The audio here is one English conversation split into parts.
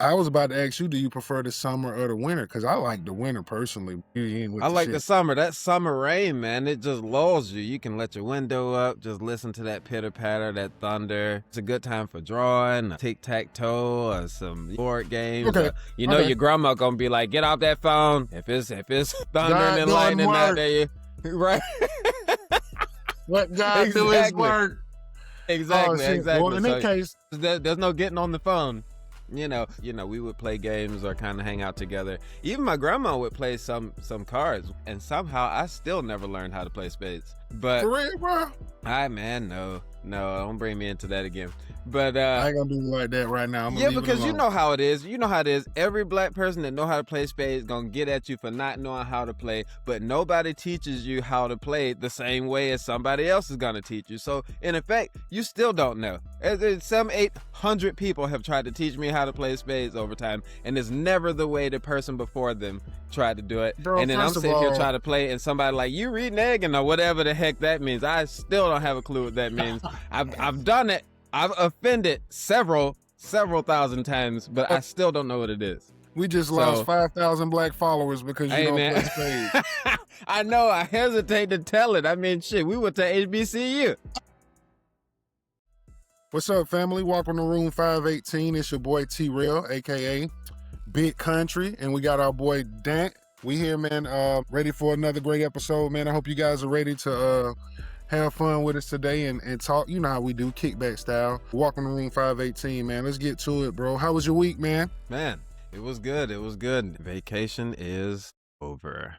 I was about to ask you, do you prefer the summer or the winter? Because I like the winter personally. You ain't I with the like the shit. summer. That summer rain, man, it just lulls you. You can let your window up, just listen to that pitter patter, that thunder. It's a good time for drawing, tic tac toe, or some board games. Okay. Your Okay. grandma gonna be like, "Get off that phone if it's thundering God and doing lightning out work. there." Right? Let God do his Exactly. work. Oh Exactly. shit. Well, Exactly. in that So case, there's no getting on the phone. We would play games or kind of hang out together. Even my grandma would play some cards, and somehow I still never learned how to play spades. But for real, bro. man, no, don't bring me into that again. But I ain't gonna do it like that right now. I'm gonna yeah, leave it because you alone. know how it is. You know how it is. Every black person that know how to play spades gonna get at you for not knowing how to play, but nobody teaches you how to play the same way as somebody else is gonna teach you. So in effect, you still don't know. Some 800 people have tried to teach me how to play spades over time, and it's never the way the person before them tried to do it. Bro, And then I'm first of sitting here all, trying to play, and somebody like, you reading egging or whatever the heck that means. I still don't have a clue what that means. I've done it. I've offended several thousand times, but I still don't know what it is. we just lost 5,000 black followers because you Hey, don't man. play spades. I know. I hesitate to tell it. I mean, shit, we went to HBCU. What's up, family? Welcome to room 518. It's your boy T-Rail, aka Big Country, and we got our boy Dant. We here, man, ready for another great episode, man. I hope you guys are ready to have fun with us today and talk. You know how we do, kickback style. Welcome to room 518, man. Let's get to it, bro. How was your week, man? Man, it was good. It was good. Vacation is over,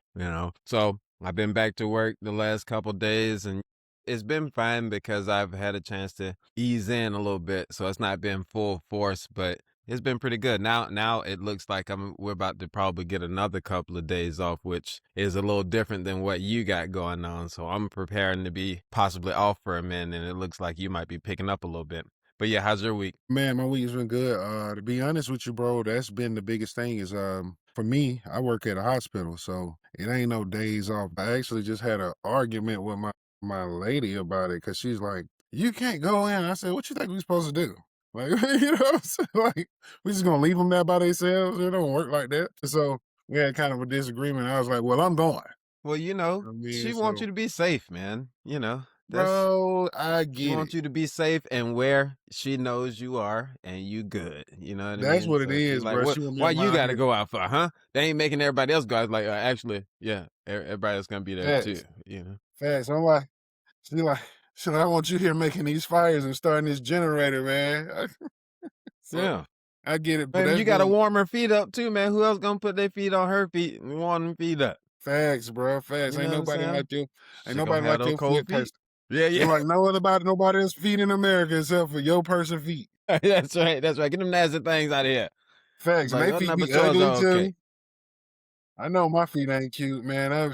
So I've been back to work the last couple days, and it's been fine because I've had a chance to ease in a little bit. So it's not been full force, but it's been pretty good. Now it looks like we're about to probably get another couple of days off, which is a little different than what you got going on. So I'm preparing to be possibly off for a minute, and it looks like you might be picking up a little bit. But yeah, how's your week? Man, my week's been good. To be honest with you, bro, that's been the biggest thing is for me, I work at a hospital, so it ain't no days off. I actually just had an argument with my lady about it because she's like, "You can't go in." I said, "What you think we supposed to do?" Like, you know what I'm saying? Like, we just gonna leave them there by themselves? It don't work like that. So we had kind of a disagreement. I was like, "Well, I'm going." Well, I mean, she wants so, you to be safe, man. That's bro, I She get wants it. you to be safe and where she knows you are and you good. You know what I That's mean? what it So she's is, like, bro. "What? She want me Why you around got to here. go out for, huh? They ain't making everybody else go." I was like, actually, yeah, everybody else gonna be there too. Facts, facts. I'm like, she like, I want you here making these fires and starting this generator, man. So Yeah. I get it, but And that's you got to been warm her feet up too, man. Who else gonna put their feet on her feet and warm them feet up? facts, bro. Facts. You know what I'm saying? Ain't She gonna nobody have like those your cold foot feet. person. Yeah, Ain't yeah. like nobody else's feet in America except for your person feet. That's right. That's right. Get them nasty things out of here. Facts, and Like, they oh feet no, be but yours ugly are okay. too. I know my feet ain't cute, man. I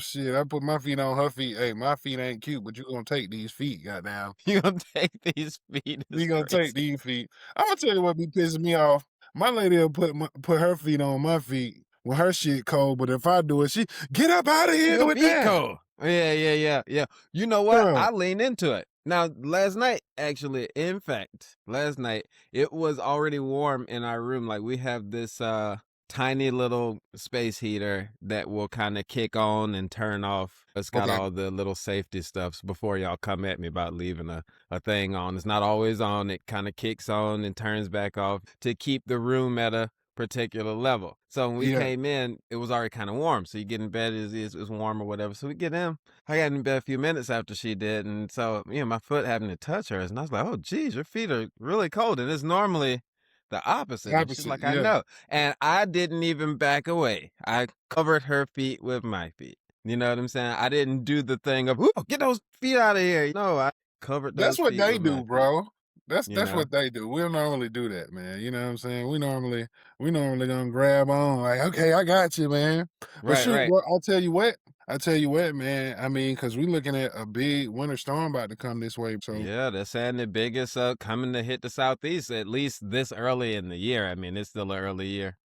put my feet on her feet. Hey, my feet ain't cute, but you gonna take these feet, goddamn. You gonna take these feet? You It's gonna take crazy. these feet. I'm gonna tell you what be pissing me off. My lady will put her feet on my feet when her shit cold, but if I do it, she get up out of here Your with feet that. cold. Yeah. You know what? Bro, I lean into it. Now, last night, actually, in fact, last night, it was already warm in our room. Like, we have this tiny little space heater that will kind of kick on and turn off. It's got okay. all the little safety stuffs before y'all come at me about leaving a thing on. It's not always on. It kind of kicks on and turns back off to keep the room at a particular level. So when we Yeah. came in, it was already kind of warm. So you get in bed, it's warm or whatever. So we get in. I got in bed a few minutes after she did. And so, my foot happened to touch hers. And I was like, oh, geez, your feet are really cold. And it's normally the opposite. And she's Opposite, like, I yeah. know. And I didn't even back away. I covered her feet with my feet. You know what I'm saying? I didn't do the thing of, ooh, get those feet out of here. No, I covered That's those what feet they with my do, feet, bro. you That's know? what they do. We don't normally do that, man. You know what I'm saying? We normally gonna grab on like, okay, I got you, man. But Right, shoot, right. bro, I tell you what, man. I mean, because we looking at a big winter storm about to come this way. So Yeah, they're saying the biggest coming to hit the southeast at least this early in the year. I mean, it's still an early year.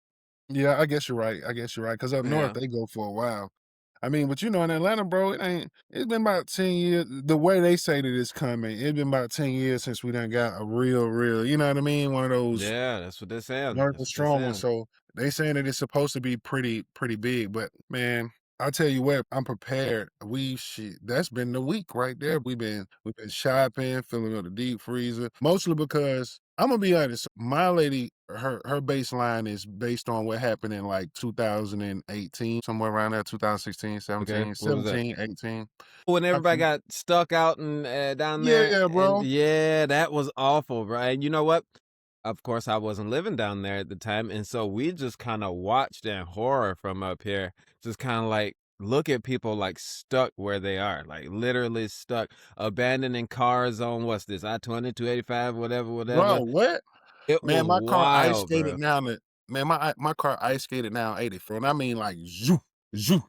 yeah, I guess you're right. Because up north Yeah. they go for a while. I mean, but in Atlanta, bro, it's been about 10 years. The way they say that it's coming, it's been about 10 years since we done got a real, you know what I mean? One of those Yeah, that's what they're saying. Dark and That's what they're strong one. saying. So they saying that it's supposed to be pretty big. But man, I tell you what, I'm prepared. That's been the week right there. We've been shopping, filling up the deep freezer. Mostly because I'm gonna be honest, my lady, her baseline is based on what happened in like 2018, somewhere around there, 2016, Okay, 17, what was that? 17, 18. When I everybody think got stuck out and down there, yeah, and bro. yeah, that was awful, right? And you know what? Of course, I wasn't living down there at the time, and so we just kind of watched in horror from up here, just kind of like look at people like stuck where they are, like literally stuck, abandoning cars on what's this, I-20, 285, whatever, Bro, whatever. what? It Man, was my car ice wild, skated bro. down the man, my car ice skated down 84, and I mean like zoo, zoo,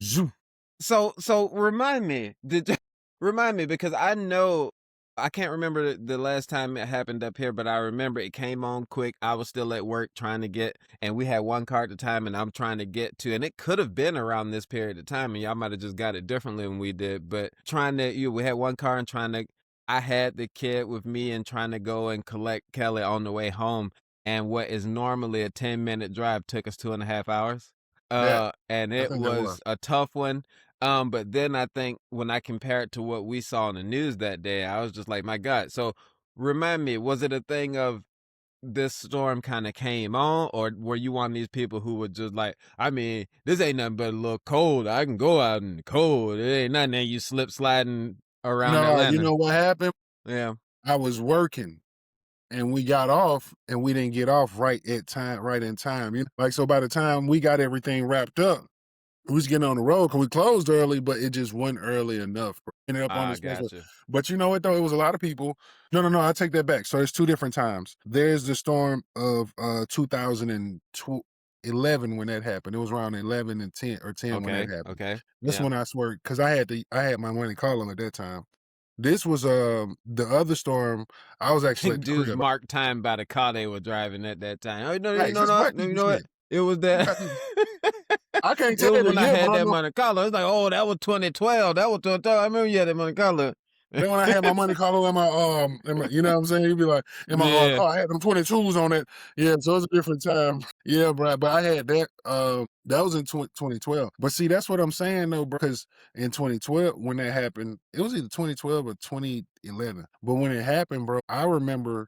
zoo. So remind me, did you remind me because I know I can't remember the last time it happened up here, but I remember it came on quick. I was still at work trying to get, and we had one car at the time, and I'm trying to get to, and it could have been around this period of time, and y'all might have just got it differently than we did, but trying to, we had one car and trying to, I had the kid with me and trying to go and collect Kelly on the way home, and what is normally a 10-minute drive took us 2.5 hours. That And I it think that was was. a tough one. But then I think when I compare it to what we saw in the news that day, I was just like, my God. So remind me, was it a thing of this storm kind of came on, or were you one of these people who would just like, I mean, this ain't nothing but a little cold. I can go out in the cold. It ain't nothing that you slip sliding around No, you Atlanta. know what happened? Yeah. I was working and we got off and we didn't get off right in time. Like so by the time we got everything wrapped up, we was getting on the road because we closed early, but it just wasn't early enough. Ended up on Ah, this expressway. gotcha. But you know what though? It was a lot of people. No, I take that back. So there's two different times. There's the storm of 2011 when that happened. It was around 11 and 10 or 10 when that Okay. happened. Okay. This Yeah. one I swear, because I had my money calling at that time. This was the other storm. I was actually at the Dudes crib. marked time by the car they were driving at that time. Oh, no, Right, no, just no, black no, you people know what? shit. It was You that. got me. I can't It tell was you the when I year, but had I that know Monte Carlo. It's like, oh, that was 2012. That was 2012. I remember you had that Monte Carlo. then when I had my money call you know what I'm saying? You'd be like, in my Yeah. car, I had them 22s on it. Yeah, so it's a different time. Yeah, bro. But I had that. That was in 2012. But see, that's what I'm saying though, because in 2012, when that happened, it was either 2012 or 2011. But when it happened, bro, I remember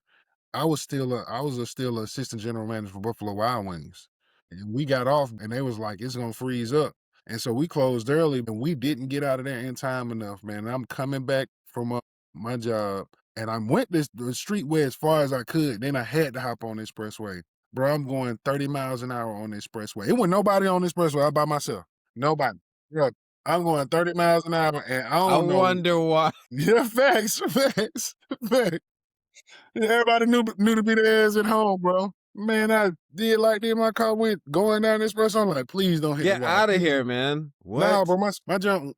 I was still assistant general manager for Buffalo Wild Wings. And we got off and they was like, it's gonna freeze up. And so we closed early, and we didn't get out of there in time enough, man. And I'm coming back from my job, and I went the street way as far as I could. Then I had to hop on the expressway. Bro, I'm going 30 miles an hour on the expressway. It wasn't nobody on the expressway. I was by myself. Nobody. Yeah, I'm going 30 miles an hour, and I I don't know. wonder why. Yeah, facts, facts, facts. Everybody knew to be the ass at home, bro. Man, I did like that. My car went going down this express. I'm like, please don't hit the Get wall. out of Please. here, man. Nah, What? bro, my jump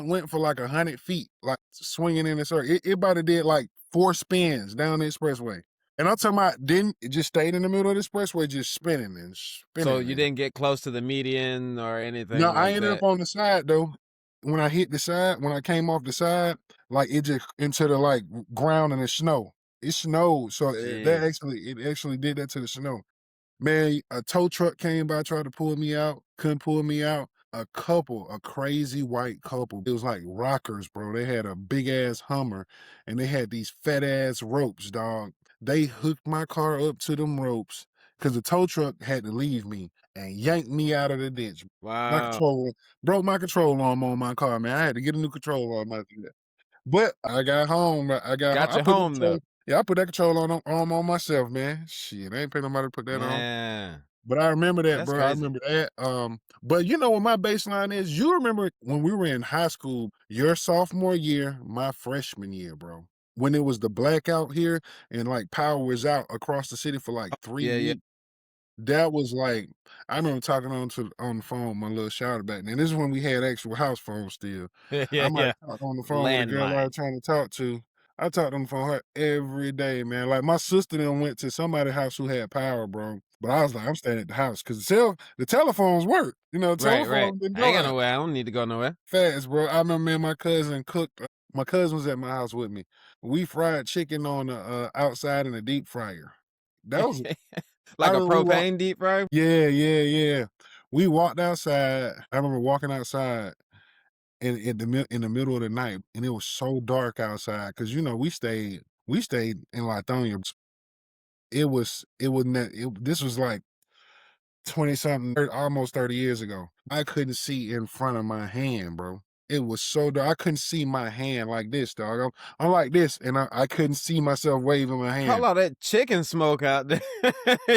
went for like 100 feet, like swinging in the circle. It about to did like 4 spins down the expressway. And I'm talking about didn't it just stayed in the middle of the expressway, just spinning and So spinning. you didn't get close to the median or No, anything I like ended up that? on the side though. When I hit the side, when I came off the side, like it just into the like ground and the snow. It snowed, so Jeez. it actually did that to the snow. Man, a tow truck came by, tried to pull me out, couldn't pull me out. A crazy white couple. It was like rockers, bro. They had a big ass Hummer and they had these fat ass ropes, dog. They hooked my car up to them ropes because the tow truck had to leave me and yanked me out of the ditch. My Wow. control broke my control arm on my car, man. I had to get a new control arm after that. But I got home. I got home. Got you home though. I put that control arm on myself, man. Shit, I ain't pay nobody to put that on. Man, But I remember that, that's bro. I crazy. remember that. But you know what my baseline is? You remember when we were in high school, your sophomore year, my freshman year, bro. When it was the blackout here and like power was out across the city for like three Yeah, yeah. weeks. That was like I remember talking on the phone with my little shouter back then. This is when we had actual house phones still. Yeah, I yeah, might yeah. talk on the phone with a girl I Landline. was trying to talk to. I talked on the phone with her every day, man. Like my sister then went to somebody's house who had power, bro. But I was like, I'm staying at the house because the telephones work. You know, Right, right. telephones didn't I ain't go got out nowhere. I don't need to go nowhere. fast, bro. I remember me and my cousin cooked. My cousin was at my house with me. We fried chicken on the outside in a deep fryer. That was I Like a remember we walked. propane deep fry? Yeah, yeah, yeah. We walked outside. I remember walking outside in the middle of the night, and it was so dark outside because we stayed in Lithonia. It wasn't that. This was like 20 something, almost 30 years ago. I couldn't see in front of my hand, bro. It was so dark. I couldn't see my hand like this, dog. I'm like this, and I couldn't see myself waving my How hand. all that chicken smoke out there?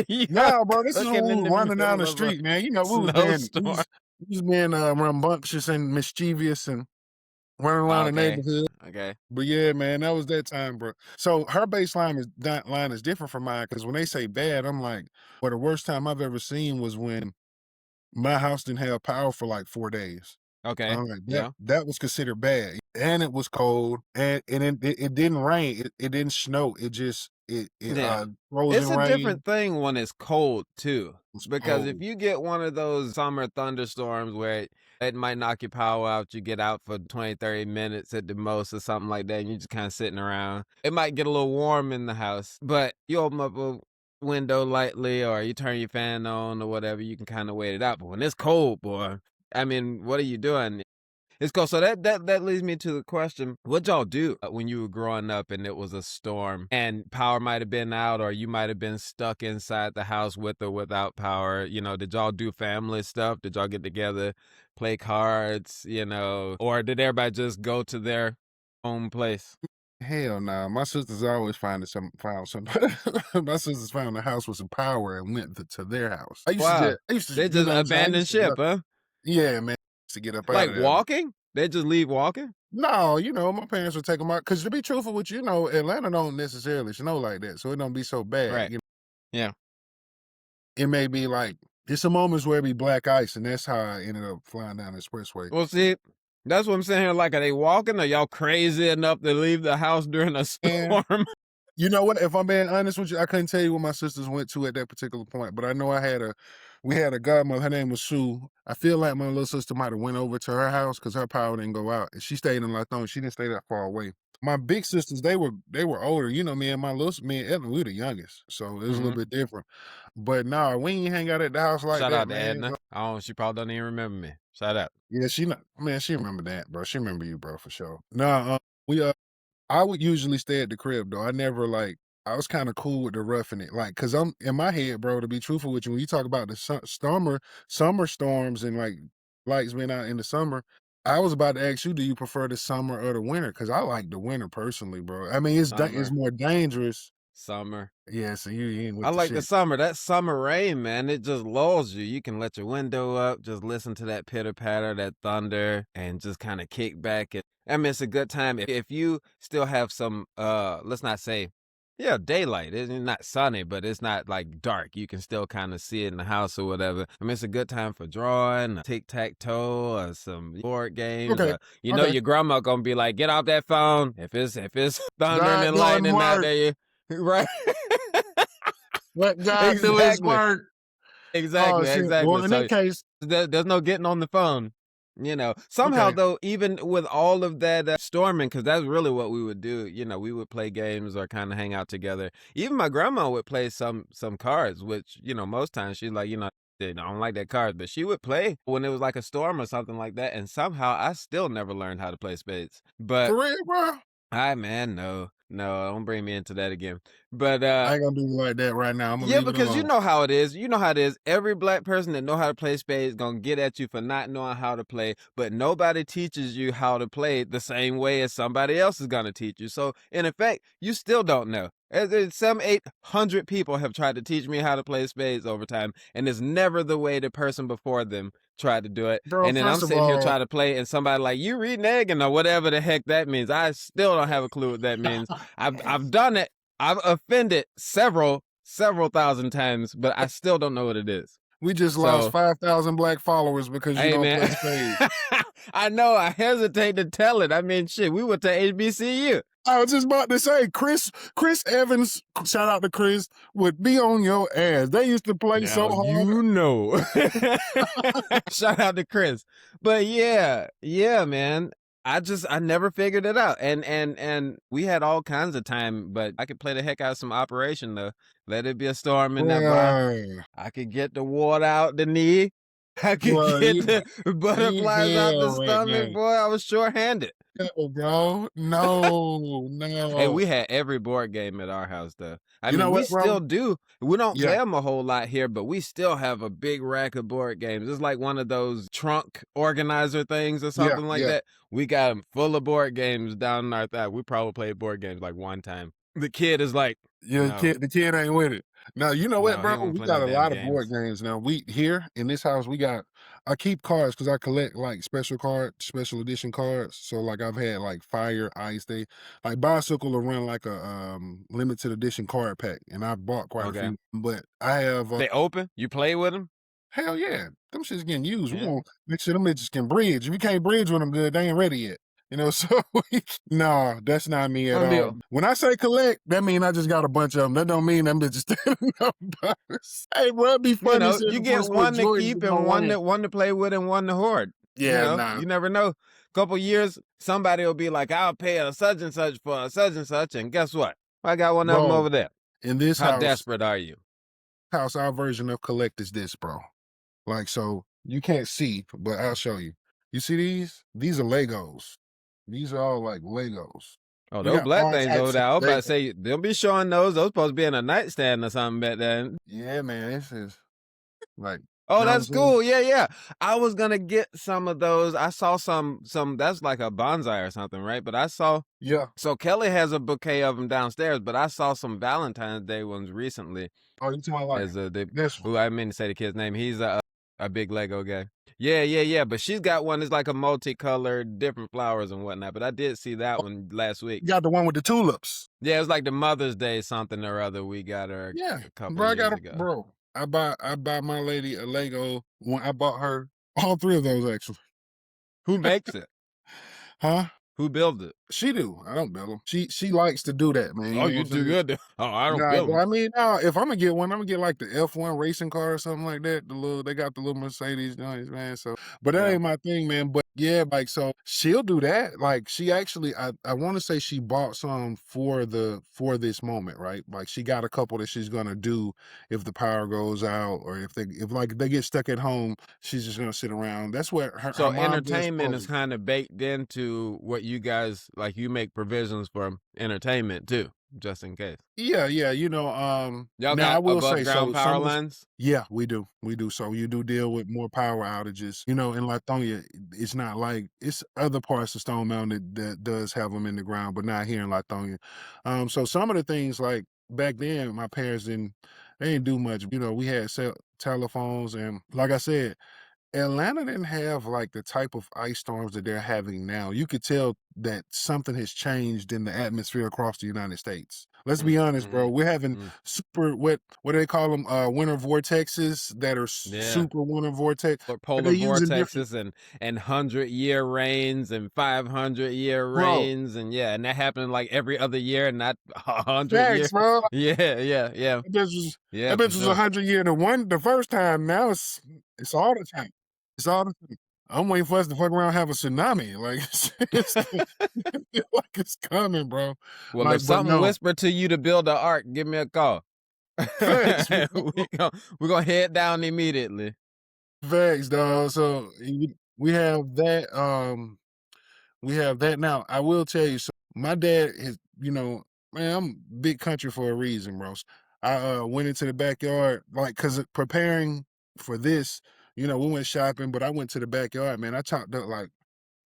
You're Nah, bro, this is when cooking we in was the running down middle the of a street, man. You know, snowstorm. we was being rambunctious and mischievous and running around the Okay. neighborhood. Okay. But yeah, man, that was that time, bro. So her baseline line is different from mine because when they say bad, I'm like, well, the worst time I've ever seen was when my house didn't have power for like 4 days. Okay. I'm like, that Yeah. that was considered bad, and it was cold, and it didn't rain, it didn't snow, it just Yeah. frozen It's a rain different thing when it's cold too. was Because if cold. you get one of those summer thunderstorms where it might knock your power out, you get out for 20, 30 minutes at the most or something like that, and you're just kind of sitting around. It might get a little warm in the house, but you open up a window lightly or you turn your fan on or whatever, you can kind of wait it out. But when it's cold, boy, I mean, what are you doing? It's cool. So that leads me to the question: what y'all do when you were growing up and it was a storm and power might have been out, or you might have been stuck inside the house with or without power? You know, did y'all do family stuff? Did y'all get together, play cards? You know, or did everybody just go to their own place? Hell nah, my sisters always found some my sisters found a house with some power and went to their house. Wow, I used to, they you just know what I'm saying? I used abandoned to get ship, up. huh? Yeah, man, I used to get up out Like of there. walking? They just leave walking? No, my parents would take them out because to be truthful with you, Atlanta don't necessarily snow like that, so it don't be so bad. Right. Yeah. It may be like it's some moments where it be black ice, and that's how I ended up flying down the expressway. Well, see, that's what I'm saying here. Like, are they walking? Are y'all crazy enough to leave the house during a And storm? you know what? If I'm being honest with you, I couldn't tell you what my sisters went to at that particular point, but I know we had a godmother. Her name was Sue. I feel like my little sister might have went over to her house because her power didn't go out, and she stayed in Lathone. She didn't stay that far away. My big sisters, they were older. Me and Evan, we were the youngest, so it was a little Hmm. bit different. But nah, we ain't hang out at the house like Shout that, out to man. Edna. Oh, she probably don't even remember me. Shout out. Yeah, she not man. She remember that, bro. She remember you, bro, for sure. Nah, we I would usually stay at the crib though. I was kind of cool with the roughing it, like, cause I'm in my head, bro. To be truthful with you, when you talk about the summer storms and like lights being out in the summer, I was about to ask you, do you prefer the summer or the winter? Cause I like the winter personally, bro. I mean, it's Summer. more dangerous. Summer. Yeah, so you ain't I with the like the shit. summer. That summer rain, man, it just lulls you. You can let your window up, just listen to that pitter patter, that thunder, and just kind of kick back. And I mean, it's a good time if you still have some, let's not say, yeah, daylight. It's not sunny, but it's not like dark. You can still kind of see it in the house or whatever. I mean, it's a good time for drawing, tic tac toe, or some board games. Okay, You know, okay. your grandma gonna be like, "Get off that phone." If it's thundering God and doing lightning out work. there, right? Let God do His Exactly. work. Oh Exactly, shit. exactly. Well, in So that case, there's no getting on the phone. You know, somehow okay. though, even with all of that storming, because that's really what we would do. You know, we would play games or kind of hang out together. Even my grandma would play some cards, which most times she's like, I don't like that card, but she would play when it was like a storm or something like that. And somehow I still never learned how to play spades. But For real, bro. man, no, no, don't bring me into that again. But I ain't gonna do you like that right now. I'm gonna yeah, leave it because you alone. know how it is. You know how it is. Every black person that know how to play spades gonna get at you for not knowing how to play, but nobody teaches you how to play the same way as somebody else is gonna teach you. So in effect, you still don't know. Some 800 people have tried to teach me how to play spades over time, and it's never the way the person before them tried to do it. Bro, And then I'm first of sitting here all, trying to play, and somebody like you reading egging or whatever the heck that means. I still don't have a clue what that means. I've done it. I've offended several thousand times, but I still don't know what it is. we just lost So, 5,000 black followers because you hey don't man, play spades. I know I hesitate to tell it. I mean, shit, we went to HBCU. I was just about to say, Chris Evans, shout out to Chris, would be on your ass. They used to play so Now hard. you know. Shout out to Chris. But yeah, yeah, man. I never figured it out. And we had all kinds of time, but I could play the heck out of some Operation though. Let it be a storm in that bar. Bruh, I could get the water out the knee. I could bruh, get you, the butterflies out the hell right now. stomach, boy. I was short-handed. No, bro. No, Hey, no. we had every board game at our house, though. I You know mean, we what, bro? still do. We don't play Yeah, them a whole lot here, but we still have a big rack of board games. It's like one of those trunk organizer things or yeah, something like yeah. that. We got them full of board games down in our thigh. We probably played board games like one time. The kid is like, Yeah, no, the kid ain't with it. Now, you know what, no, he bro? won't We play no got a damn lot of board games. games now. We here in this house, I keep cards because I collect like special edition cards. So like I've had like Fire, Ice, like Bicycle will run like a limited edition card pack, and I bought quite a Okay. few. But I have They open? You play with them? hell yeah, them shit's getting used. We Yeah. want make sure them bitches can bridge. If you can't bridge with them good, they ain't ready yet. You know, so nah, that's not me at On all. deal. When I say collect, that mean I just got a bunch of them. That don't mean them bitches standing up bars. Hey, bro, it'd be You funny know, seeing you the get person with one to Jordans keep in my and hand. one to play with and one to hoard. You Yeah, know, nah, you never know. Couple years, somebody will be like, "I'll pay a such and such for a such and such," and guess what? I got one of them bro. over there. In this How desperate are you? house, our version of collect is this, bro. Like, so you can't see, but I'll show you. You see these? These are Legos. These are all like Legos. Oh, We those got black all things over types there. of I was about to Legos. say, they'll be showing those. Those supposed to be in a nightstand or something back then. Yeah, man, this is like, Oh, you know what I'm that's saying? cool. Yeah, yeah. I was gonna get some of those. I saw some. That's like a bonsai or something, right? But I saw. Yeah. So Kelly has a bouquet of them downstairs, but I saw some Valentine's Day ones recently. Oh, you talking about like As the this one? who I mean to say the kid's name. He's a big Lego guy. Yeah, yeah, yeah. But she's got one that's like a multicolored, different flowers and whatnot. But I did see that one last week. You got the one with the tulips. Yeah, it was like the Mother's Day something or other. We got her Yeah, a couple bro. I got years a ago. bro. I buy my lady a Lego when I bought her all three of those actually. Who makes it? Huh? Who builds it? She do. I don't build them. She likes to do that, man. You Oh, know what you I'm too saying? good. Oh, I don't Nah, build but them. I mean, if I'm gonna get one, I'm gonna get like the F1 racing car or something like that. They got the little Mercedes joints, man. So, but that Yeah. ain't my thing, man. But yeah, like, so she'll do that. Like, she actually, I want to say she bought some for this moment, right? Like, she got a couple that she's gonna do if the power goes out or if like they get stuck at home, she's just gonna sit around. That's what her So mom does. entertainment is kind of baked into what you guys like. You make provisions for entertainment too, just in case. Yeah, yeah, Y'all now I got will above say, ground so power some of the lines. yeah, we do, so you do deal with more power outages, in Lithonia, it's not like it's other parts of Stone Mountain that does have them in the ground, but not here in Lithonia, so some of the things, like, back then, my parents they didn't do much, we had cell telephones, and like I said, Atlanta didn't have like the type of ice storms that they're having now. You could tell that something has changed in the atmosphere across the United States. Let's be honest, bro. Mm-hmm. We're having Mm. super what do they call them? Winter vortexes that are Yeah. super winter vortex. Or But they polar using different, vortexes and 100-year rains and 500-year bro. rains and yeah, and that happened like every other year, not 100 years. Facts, bro. Yeah, yeah, yeah, That yeah, bitch for was sure. 100 year the first time. Now it's all the time. It's all the time. I'm waiting for us to fuck around and have a tsunami. Like it's like it's coming, bro. Well, if Like, but something no, whispered to you to build an ark, give me a call. facts, bro. We gonna head down immediately. Facts, dog. So we have that. We have that now. I will tell you, so my dad is, man, I'm big country for a reason, bro. I went into the backyard, like, cause preparing for this, we went shopping, but I went to the backyard, man. I chopped up like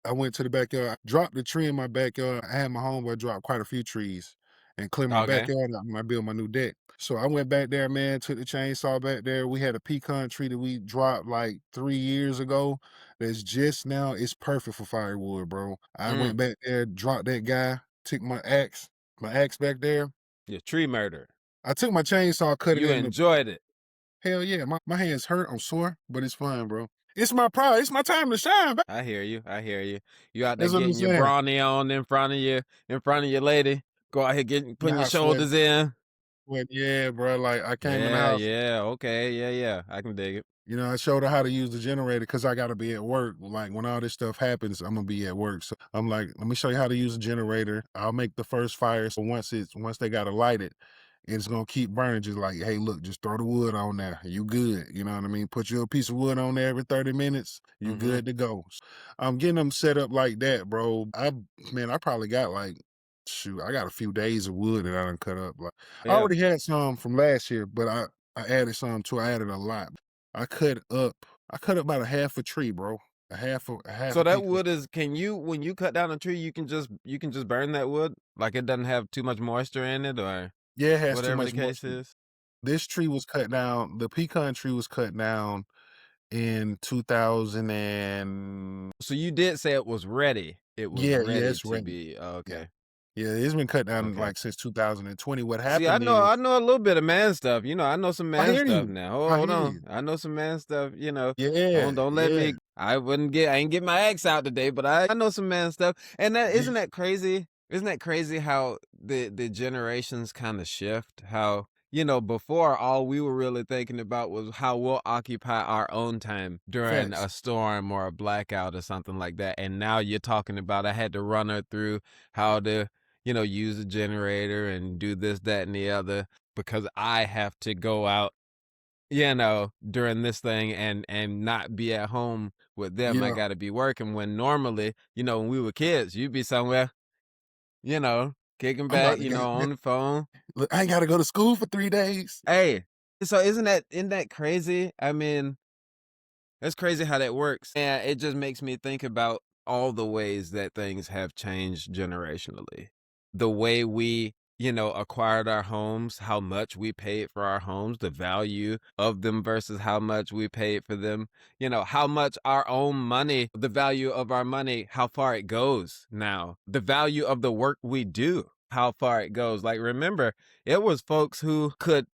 I went to the backyard, dropped the tree in my backyard. I had my homeboy drop quite a few trees and clear my Okay. backyard out when I built my new deck. So I went back there, man, took the chainsaw back there. We had a pecan tree that we dropped like 3 years ago. That's just now, it's perfect for firewood, bro. I Mm. went back there, dropped that guy, took my axe back there. Yeah, tree murder. I took my chainsaw, cut it You into enjoyed it. Hell yeah, my hands hurt, I'm sore, but it's fine, bro. It's my pride, it's my time to shine, ba I hear you. I hear you. You out there that's what I'm getting your saying. brawny on in front of your lady. Go out here getting In the putting your house sweating, shoulders in. sweating, yeah, bro, like, I came in the Yeah, house, yeah, okay, yeah, yeah. I can dig it. you know, I showed her how to use the generator because I gotta be at work, like, when all this stuff happens, Imma be at work, so I'm like, "Let me show you how to use the generator, I'll make the first fire, so once they gotta light it, it's gonna keep burning, just like, hey, look, just throw the wood on there, you good," you know what I mean? Put your piece of wood on there every 30 minutes, you Mhm. good to go. I'm getting them set up like that, bro. Man, I probably got, like, shoot, I got a few days of wood that I done cut up, like I Yeah. already had some from last year, but I added some too, I added a lot. I cut up I cut up about a half a tree, bro. A half So a that piece of wood is can you when you cut down a tree, you can just burn that wood? Like it doesn't have too much moisture in it or yeah, it has too whatever the much case moisture. is? This tree was cut down the pecan tree was cut down in 2000 and So you did say it was ready. It was yeah, yeah, ready it's to ready. be Yeah. okay. Yeah, it's been cut down, Okay. like, since 2020. What See, happened is I know a little bit of man stuff. You know, I know some I man hear stuff you. now. I Hold hear on. you. I know some man stuff, you know. Yeah, Don't let yeah, me I ain't get my ex out today, but I know some man stuff. And that yeah, isn't that crazy? Isn't that crazy how the generations kind of shift? How, you know, before all we were really thinking about was how we'll occupy our own time during facts. a storm or a blackout or something like that. And now you're talking about I had to run her through how to, you know, use a generator and do this, that, and the other because I have to go out, you know, during this thing and not be at home with them. I Yeah, got to be working when normally, you know, when we were kids, you'd be somewhere, you know, kicking I'm back, about to you get know, on the phone. look, I ain't gotta go to school for 3 days. Hey, so isn't that crazy? I mean, that's crazy how that works. And it just makes me think about all the ways that things have changed generationally. The way we, you know, acquired our homes, how much we paid for our homes, the value of them versus how much we paid for them, you know, how much our own money, the value of our money, how far it goes now, the value of the work we do, how far it goes. Like, remember, it was folks who could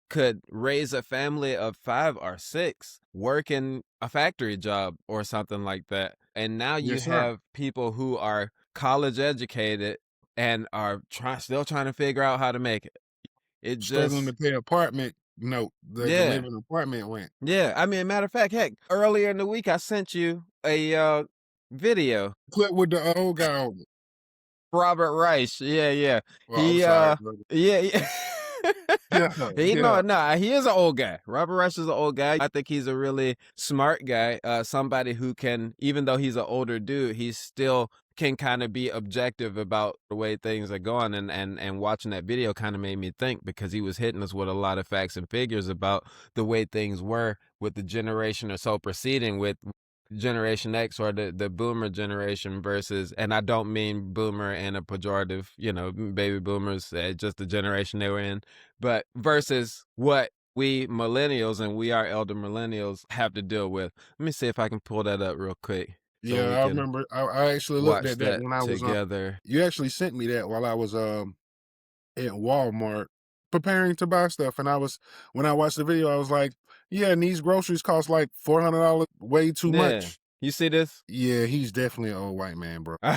raise a family of 5 or 6 working a factory job or something like that. And now you Yes, sir. have people who are college educated and are still trying to figure out how to make it. It Struggling just to pay apartment note, the yeah. living apartment rent. Yeah. I mean, matter of fact, heck, earlier in the week I sent you a video. Clip with the old guy on it. Robert Rice. Yeah, yeah. Oh, I'm He sorry, brother. yeah, yeah. Yeah, He yeah. no, he is an old guy. Robert Rice is an old guy. I think he's a really smart guy. Somebody who can, even though he's an older dude, he still can kind of be objective about the way things are going. And watching that video kind of made me think because he was hitting us with a lot of facts and figures about the way things were with the generation or so preceding with Generation X or the boomer generation versus, and I don't mean boomer in a pejorative, you know, baby boomers, just the generation they were in, but versus what we millennials and we are elder millennials have to deal with. Let me see if I can pull that up real quick so Yeah, we I can remember I actually looked watch at that that when I was, together. you actually sent me that while I was, at Walmart preparing to buy stuff, and I was when I watched the video, I was like, "Yeah, and these groceries cost, like, $400, way too Yeah. much." You see this? Yeah, he's definitely an old white man, bro. All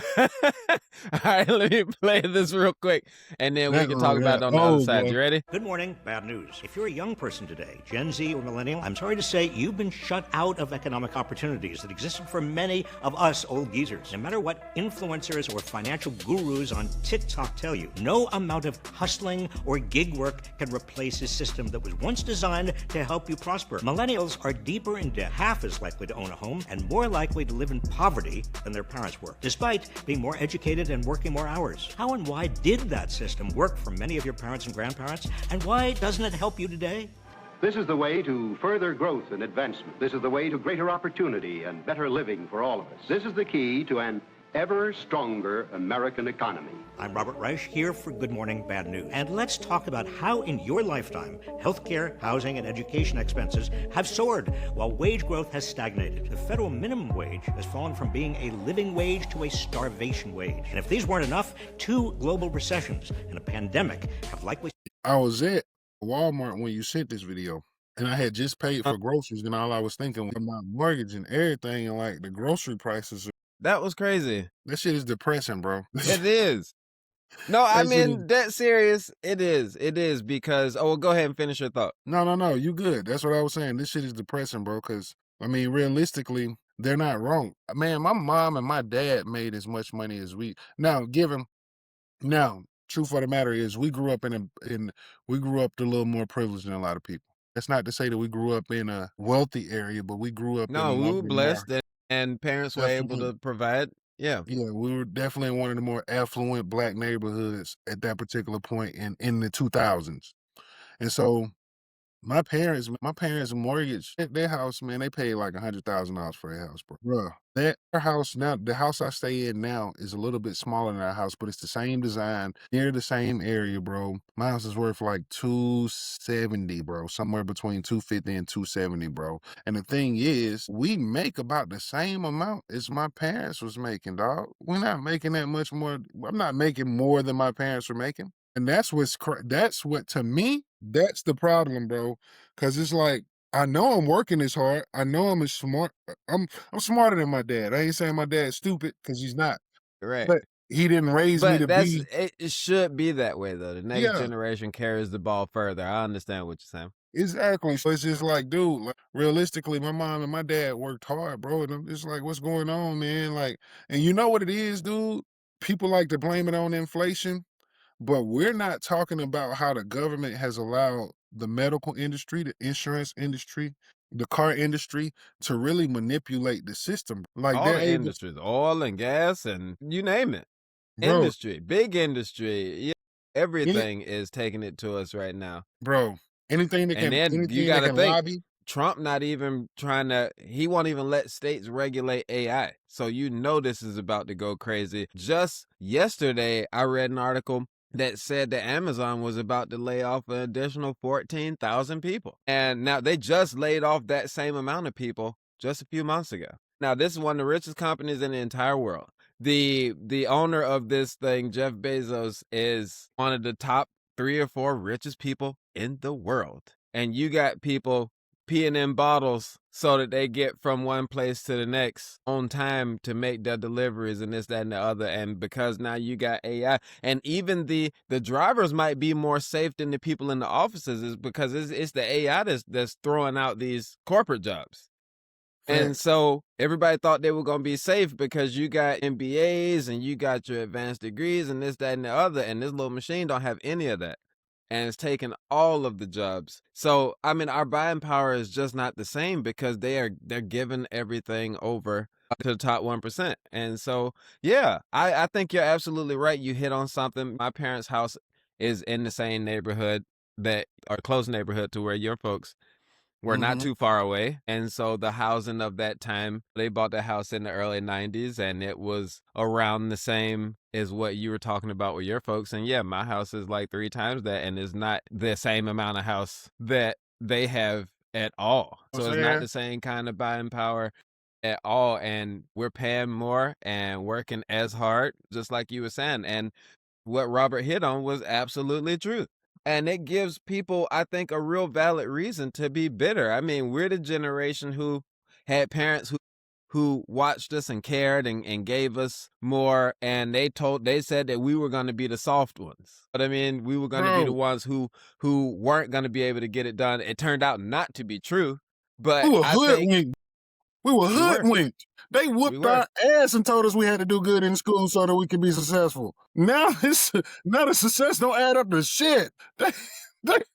right, let me play this real quick and then we can talk about That it on the other old side. boy. You ready? Good morning. Bad news. If you're a young person today, Gen Z or millennial, I'm sorry to say you've been shut out of economic opportunities that existed for many of us old geezers. No matter what influencers or financial gurus on TikTok tell you, no amount of hustling or gig work can replace a system that was once designed to help you prosper. Millennials are deeper in debt, half as likely to own a home, and more likely to live in poverty than their parents were, despite being more educated and working more hours. How and why did that system work for many of your parents and grandparents, and why doesn't it help you today? This is the way to further growth and advancement. This is the way to greater opportunity and better living for all of us. This is the key to an ever stronger American economy. I'm Robert Reich here for Good Morning Bad News. And let's talk about how in your lifetime, healthcare, housing, and education expenses have soared while wage growth has stagnated. The federal minimum wage has fallen from being a living wage to a starvation wage. And if these weren't enough, 2 global recessions and a pandemic have likely... I was at Walmart when you sent this video, and I had just paid for groceries, and all I was thinking was my mortgage and everything, and like the grocery prices. That was crazy. That shit is depressing, bro. It is. No, I That shit is. mean, that serious. It is. It is because, oh, well, go ahead and finish your thought. No. You good? That's what I was saying. This shit is depressing, bro. Because I mean, realistically, they're not wrong. Man, my mom and my dad made as much money as we now. Now, truth of the matter is, we grew up we grew up a little more privileged than a lot of people. That's not to say that we grew up in a wealthy area, but we grew up No, in we one of were the more blessed and parents were able definitely. to provide. Yeah. Yeah, we were definitely in one of the more affluent black neighborhoods at that particular point in the 2000s. And so my parents mortgage their house, man, they paid like $100,000 for their house, bro. Bruh, their house now, the house I stay in now is a little bit smaller than our house, but it's the same design, near the same area, bro. My house is worth like 270, bro, somewhere between 250 and 270, bro. And the thing is, we make about the same amount as my parents was making, dog. We're not making that much more. I'm not making more than my parents were making. And that's that's what, to me, that's the problem, bro. Cause it's like, I know I'm working this hard. I know I'm as smart. I'm smarter than my dad. I ain't saying my dad's stupid, cause he's not. Right. But he didn't raise me But to be. it should be that way though. The next Yeah, generation carries the ball further. I understand what you're saying. exactly. So it's just like, dude, like, realistically, my mom and my dad worked hard, bro. And I'm just like, what's going on, man? Like, and you know what it is, dude? People like to blame it on inflation. But we're not talking about how the government has allowed the medical industry, the insurance industry, the car industry to really manipulate the system. Like All they're the able, industries, oil and gas and you name it. bro, Industry, big industry. Yeah, any, everything is taking it to us right now. bro, And then you anything got that to can think lobby, Trump not even trying to, he won't even let states regulate AI. So you know this is about to go crazy. Just yesterday, I read an article that said that Amazon was about to lay off an additional 14,000 people. And now they just laid off that same amount of people just a few months ago. Now, this is one of the richest companies in the entire world. The owner of this thing, Jeff Bezos, is one of the top 3 or 4 richest people in the world. And you got people peeing in bottles so that they get from one place to the next on time to make their deliveries and this, that, and the other. And because now you got AI, and even the drivers might be more safe than the people in the offices, is because it's the AI that's throwing out these corporate jobs. And facts. so everybody thought they were going to be safe because you got MBAs and you got your advanced degrees and this, that, and the other. And this little machine don't have any of that. And it's taking all of the jobs. So, I mean, our buying power is just not the same because they're giving everything over to the top 1%. And so, yeah, I think you're absolutely right. You hit on something. My parents' house is in the same neighborhood or close neighborhood to where your folks were not Mm-hmm. too far away. And so the housing of that time, they bought the house in the early 90s and it was around the same as what you were talking about with your folks. And yeah, my house is like 3 times that and is not the same amount of house that they have at all. I'm So it's not saying, the same kind of buying power at all. And we're paying more and working as hard, just like you were saying. And what Robert hit on was absolutely true. And it gives people, I think, a real valid reason to be bitter. I mean, we're the generation who had parents who watched us and cared and gave us more, and they said that we were going to be the soft ones. But I mean, we were going to be the bro, ones who weren't going to be able to get it done. It turned out not to be true, we but were I think hoodwinked. We were we were. hoodwinked. They We whooped were. our ass and told us we had to do good in school so that we could be successful. Now now the success don't add up to shit. They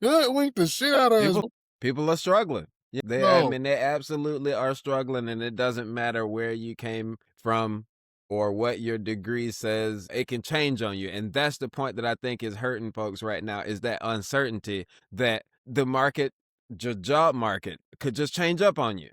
hoodwinked the shit out of us, People are struggling. Yeah, I bro. mean, they absolutely are struggling, and it doesn't matter where you came from or what your degree says. It can change on you, and that's the point that I think is hurting folks right now, is that uncertainty that the market, job market, could just change up on you.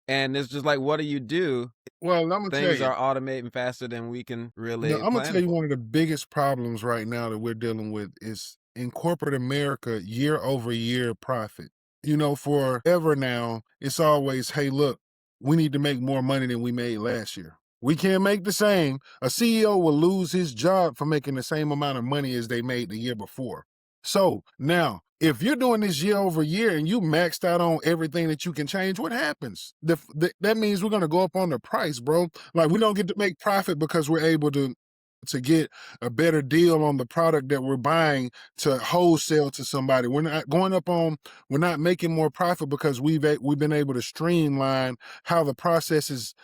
And it's just like, what do you do? Well, I'm gonna tell Things you. are automating faster than we can No, really I'm gonna tell plan you for. one of the biggest problems right now that we're dealing with is in corporate America, year over year profit. You know, forever now, it's always, hey, look, we need to make more money than we made last year. We can't make the same. A CEO will lose his job for making the same amount of money as they made the year before. So now If you're doing this year over year and you maxed out on everything that you can change, what happens? That means we're going to go up on the price, bro. Like, we don't get to make profit because we're able to get a better deal on the product that we're buying to wholesale to somebody. We're not going up on, we're not making more profit because we've been able to streamline how the process is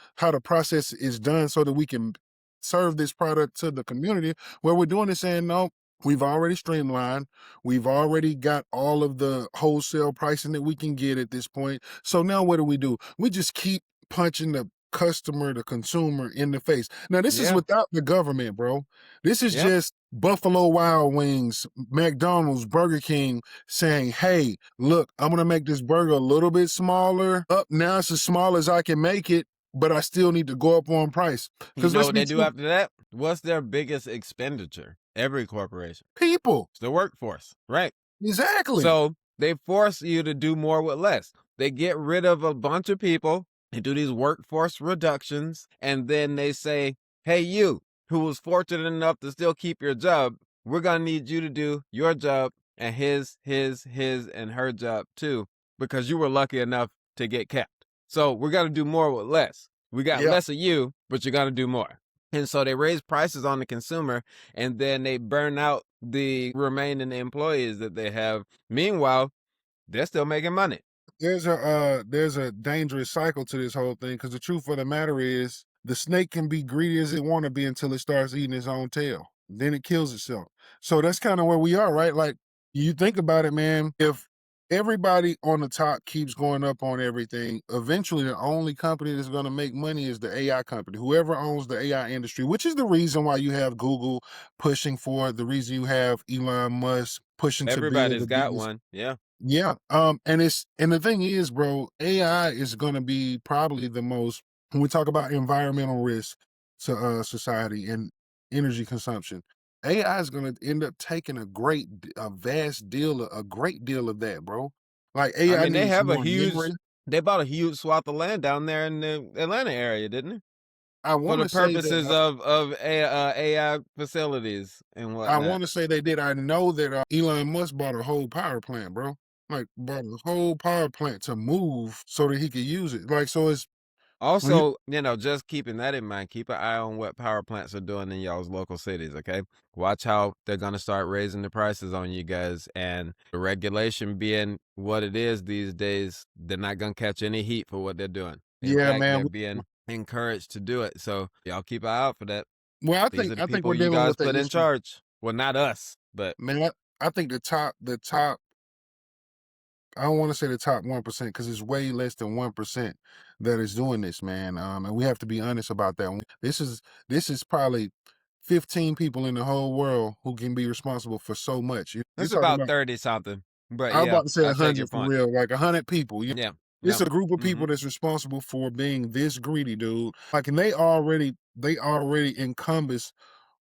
done so that we can serve this product to the community. Where we're doing is saying, no, we've already streamlined. We've already got all of the wholesale pricing that we can get at this point. So now what do? We just keep punching the customer, the consumer in the face. Now, this is Yeah. without the government, bro. This is Yep. just Buffalo Wild Wings, McDonald's, Burger King saying, hey, look, I'm going to make this burger a little bit smaller. Up now, it's as small as I can make it, but I still need to go up on price. You Because know let's what be they do true, after that? What's their biggest expenditure? Every corporation. people. It's the workforce, right? Exactly. So they force you to do more with less. They get rid of a bunch of people and do these workforce reductions. And then they say, hey, you who was fortunate enough to still keep your job, we're going to need you to do your job and his, and her job too, because you were lucky enough to get kept. So we're going to do more with less. We got Yeah. less of you, but you're going to do more. And so they raise prices on the consumer, and then they burn out the remaining employees that they have. Meanwhile, they're still making money. There's a dangerous cycle to this whole thing, because the truth of the matter is the snake can be greedy as it want to be until it starts eating its own tail. Then it kills itself. So that's kind of where we are, right? Like, you think about it, man. If everybody on the top keeps going up on everything, eventually the only company that's going to make money is the AI company, whoever owns the AI industry, which is the reason why you have Google pushing for it, the reason you have Elon Musk pushing to build Everybody's the got biggest. one. Yeah. Yeah. And the thing is, bro, AI is gonna be probably the most, when we talk about environmental risk to society and energy consumption, AI is gonna end up taking a great deal of that, bro. Like, I AI mean, needs more memory. they bought a huge swath of land down there in the Atlanta area, didn't they? I For want the to say purposes that of AI facilities and I whatnot. want to say they did. I know that Elon Musk bought a whole power plant, bro. Like, bought a whole power plant to move so that he could use it. Like, so it's when you, Also, just keeping that in mind, keep an eye on what power plants are doing in y'all's local cities, okay? Watch how they're going to start raising the prices on you guys. And the regulation being what it is these days, they're not going to catch any heat for what they're doing. In yeah, fact, man. they're being encouraged to do it. So y'all keep an eye out for that. Well, These are the I think people we're you dealing guys with the put in issue, charge. Well, not us, but man. I think the top. I don't want to say the top 1% because it's way less than 1% that is doing this, man. And we have to be honest about that. This is probably 15 people in the whole world who can be responsible for so much. You're it's talking about about. 30 something. But I was yeah, about to say I take your 100 for point. real, like 100 people. Yeah. It's Yeah. a group of Hmm. people that's responsible for being this greedy, dude. Like, and they already encompass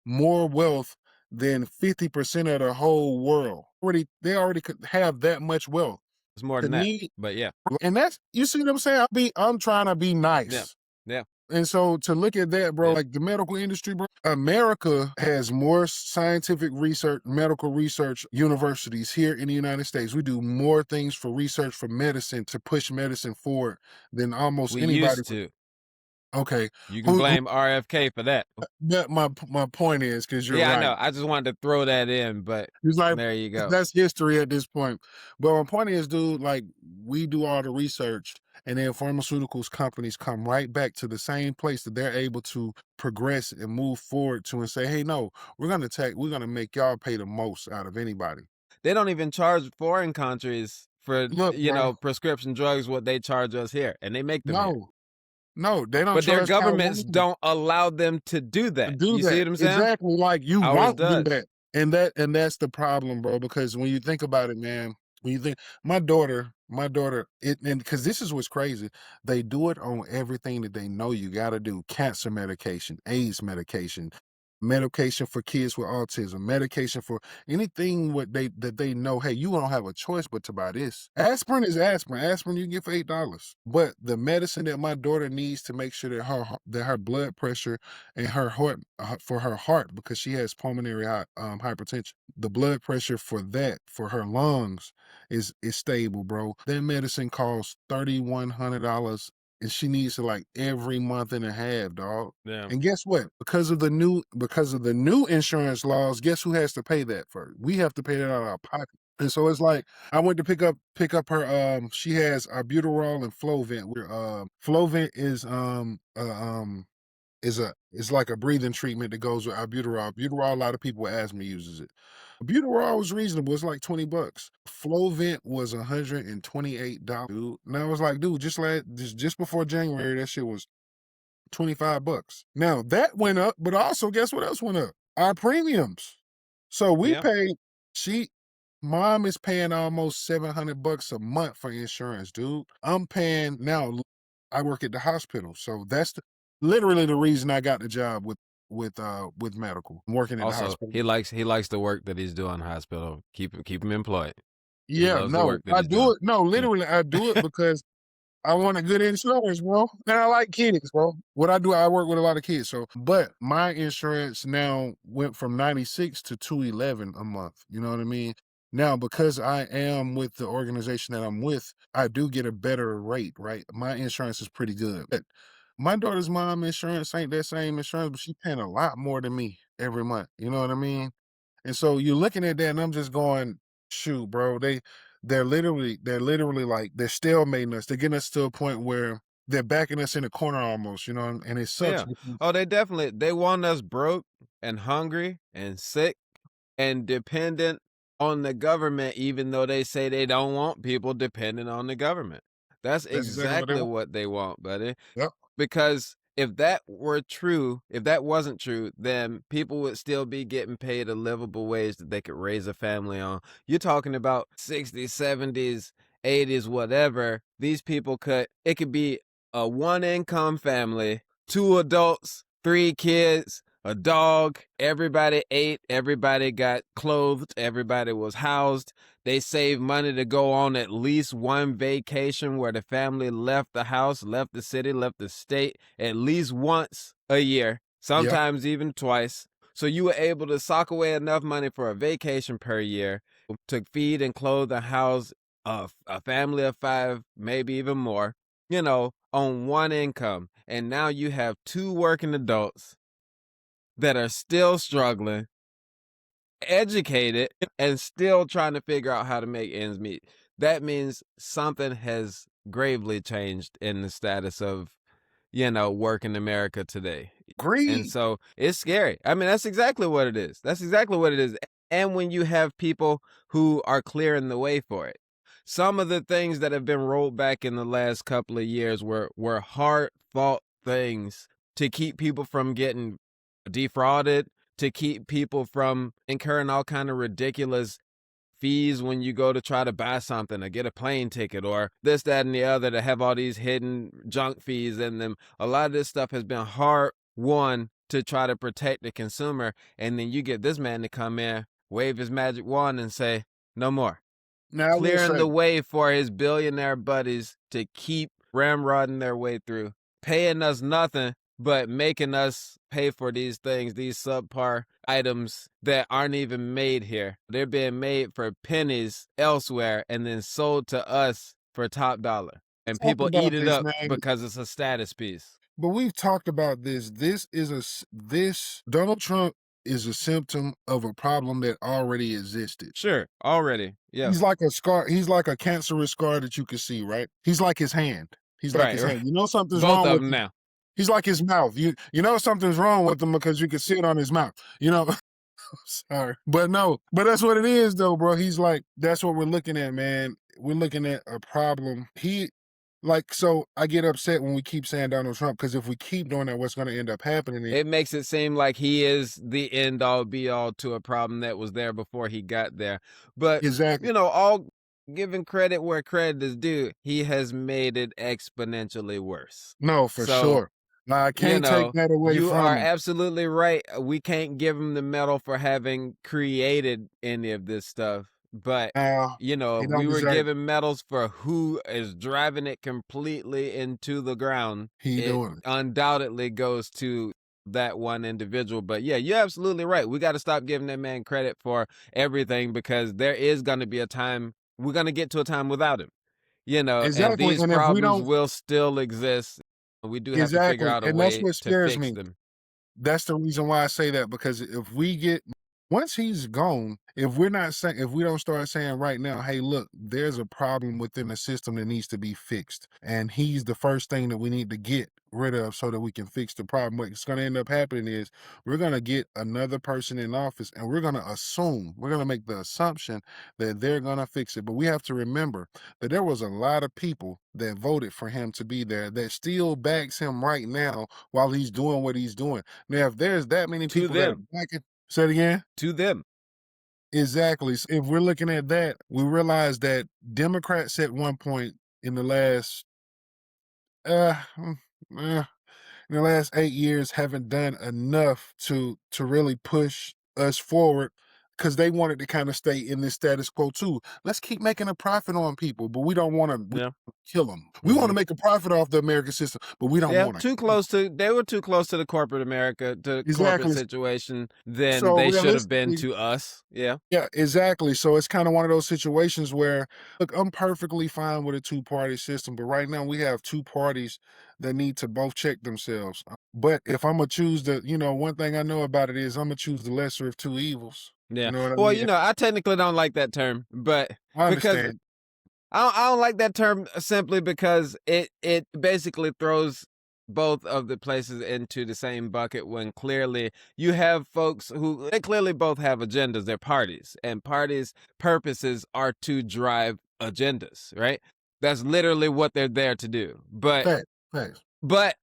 more wealth than 50% of the whole world. They already could have that much wealth. It's more To than that. me, But yeah. and that's, you see what I'm saying? I'm trying to be Yeah. nice. Yeah. And so to look at that, bro, Yeah. like the medical industry, bro, America has more scientific research, medical research universities here in the United States. We do more things for research for medicine to push medicine forward than almost We anybody. used to. Okay. You can Who blame RFK for that. But my point is, because you're Yeah, I know. right. I just wanted to throw that in, but It's like, there you go. that's history at this point. But my point is, dude, like, we do all the research, and then pharmaceuticals companies come right back to the same place that they're able to progress and move forward to and say, hey, no, we're gonna make y'all pay the most out of anybody. They don't even charge foreign countries for, Look, bro, prescription drugs what they charge us here, and they make them here. no, they don't But their charge governments Taiwan don't allow them to do to that. do You see that. what I'm saying? Exactly, like, you Ours won't do does. that. And that's the problem, bro, because when you think about it, man, when you think my daughter, and because this is what's crazy, they do it on everything that they know you got to do: cancer medication, AIDS medication, medication for kids with autism, medication for anything that they know, hey, you don't have a choice but to buy this. Aspirin is aspirin. Aspirin you can get for $8. But the medicine that my daughter needs to make sure that her blood pressure and her heart for her heart, because she has pulmonary hypertension, the blood pressure for that for her lungs is stable, bro. That medicine costs $3,100 and she needs it like every month and a half, dog. Yeah. And guess what? Because of the new insurance laws, guess who has to pay that for? We have to pay that out of our pocket. And so it's like I went to pick up her she has albuterol and Flovent. Where Flovent is like a breathing treatment that goes with albuterol. Albuterol, a lot of people with asthma uses it. Albuterol was reasonable. It's like $20. Flovent was $128, dude. And I was like, dude, just before January, that shit was $25. Now that went up, but also guess what else went up? Our premiums. So we Yeah. paid. Mom is paying almost $700 a month for insurance, dude. I'm paying now. I work at the hospital, so that's literally the reason I got the job with medical. I'm working at the Also, hospital. he likes the work that he's doing in the hospital. Keep him employed. He Yeah, loves the no, work that I he's do doing. it. No, literally, I do it because I want a good insurance, bro. And I like kids, bro. What I do, I work with a lot of kids. So, but my insurance now went from 96 to 211 a month. You know what I mean? Now, because I am with the organization that I'm with, I do get a better rate, right? My insurance is pretty good. But my daughter's mom insurance ain't that same insurance, but she's paying a lot more than me every month. You know what I mean? And so you're looking at that and I'm just going, shoot, bro, they're literally like they're stalemating us. They're getting us to a point where they're backing us in a corner almost, you know, and it sucks. Yeah. Oh, they want us broke and hungry and sick and dependent on the government, even though they say they don't want people dependent on the government. That's That's exactly what they exactly want. what they want, buddy. Yep. Because if that were true, if that wasn't true, then people would still be getting paid a livable wage that they could raise a family on. You're talking about 60s, 70s, 80s, whatever. These people it could be a one income family, 2 adults, 3 kids, a dog. Everybody ate, everybody got clothed, everybody was housed. They saved money to go on at least one vacation where the family left the house, left the city, left the state at least once a year, Yeah. sometimes even twice. So you were able to sock away enough money for a vacation per year to feed and clothe and house a family of 5, maybe even more, on one income. And now you have 2 working adults that are still struggling, educated, and still trying to figure out how to make ends meet. That means something has gravely changed in the status of, work in America today. And Greed. so it's scary. I mean, that's exactly what it is. That's exactly what it is. And when you have people who are clearing the way for it. Some of the things that have been rolled back in the last couple of years were hard fought things to keep people from getting defrauded, to keep people from incurring all kind of ridiculous fees when you go to try to buy something or get a plane ticket or this, that, and the other, to have all these hidden junk fees in them. A lot of this stuff has been hard won to try to protect the consumer. And then you get this man to come in, wave his magic wand and say, no more. Now I will Clearing say, the way for his billionaire buddies to keep ramrodding their way through, paying us nothing, but making us pay for these things, these subpar items that aren't even made here. They're being made for pennies elsewhere and then sold to us for top dollar. And talked people eat about it this, up man. because it's a status piece. But we've talked about this. This Donald Trump is a symptom of a problem that already existed. Sure, already. Yeah. He's like a scar. He's like a cancerous scar that you can see, right? He's like his hand. He's like Right, his right. hand. You know something's Both wrong of with them him. now. He's like his mouth. You know something's wrong with him because you can see it on his mouth. You know. Sorry. But no, but that's what it is though, bro. He's like, that's what we're looking at, man. We're looking at a problem. So I get upset when we keep saying Donald Trump, because if we keep doing that, what's going to end up happening is It makes it seem like he is the end all be all to a problem that was there before he got there. But, exactly. all giving credit where credit is due, he has made it exponentially worse. No, for So sure. I You can't take know, that away you are from him. absolutely right. We can't give him the medal for having created any of this stuff. But, Now, you know, he if don't we were deserve given medals for who is driving it completely into the ground, he it doing it. undoubtedly goes to that one individual. But yeah, you're absolutely right. We got to stop giving that man credit for everything because there is going to be a time, we're going to get to a time without him, you know, and Exactly, these and if we problems don't will still exist. We do have to figure exactly, out a and that's way what to scares fix me. them. That's the reason why I say that, because if we get once he's gone, if we're not saying if we don't start saying right now, hey, look, there's a problem within the system that needs to be fixed, and he's the first thing that we need to get rid of so that we can fix the problem. What's going to end up happening is we're going to get another person in office, and we're going to make the assumption that they're going to fix it. But we have to remember that there was a lot of people that voted for him to be there that still backs him right now while he's doing what he's doing. Now, if there's that many To people that are them. backing, say it again. To them. Exactly. So if we're looking at that, we realize that Democrats at one point in the last uh, mm, uh in the last 8 years haven't done enough to really push us forward because they wanted to kind of stay in this status quo too. Let's keep making a profit on people, but we don't want to Yeah. kill them. We want to Mhm. make a profit off the American system, but we don't Yeah, want to. too close to they were too close to the corporate America, to corporate Exactly. situation than So they should have been realistically, to us. Yeah. yeah, exactly. So it's kind of one of those situations where, look, I'm perfectly fine with a two-party system, but right now we have two parties that need to both check themselves. But if I'm gonna choose one thing I know about it is I'm gonna choose the lesser of two evils. Yeah. You know what I Well, mean? you know, I technically don't like that term, but I because understand. I don't like that term simply because it basically throws both of the places into the same bucket when clearly you have folks who they clearly both have agendas. They're parties, and parties' purposes are to drive agendas, right? That's literally what they're there to do. Fact, facts. But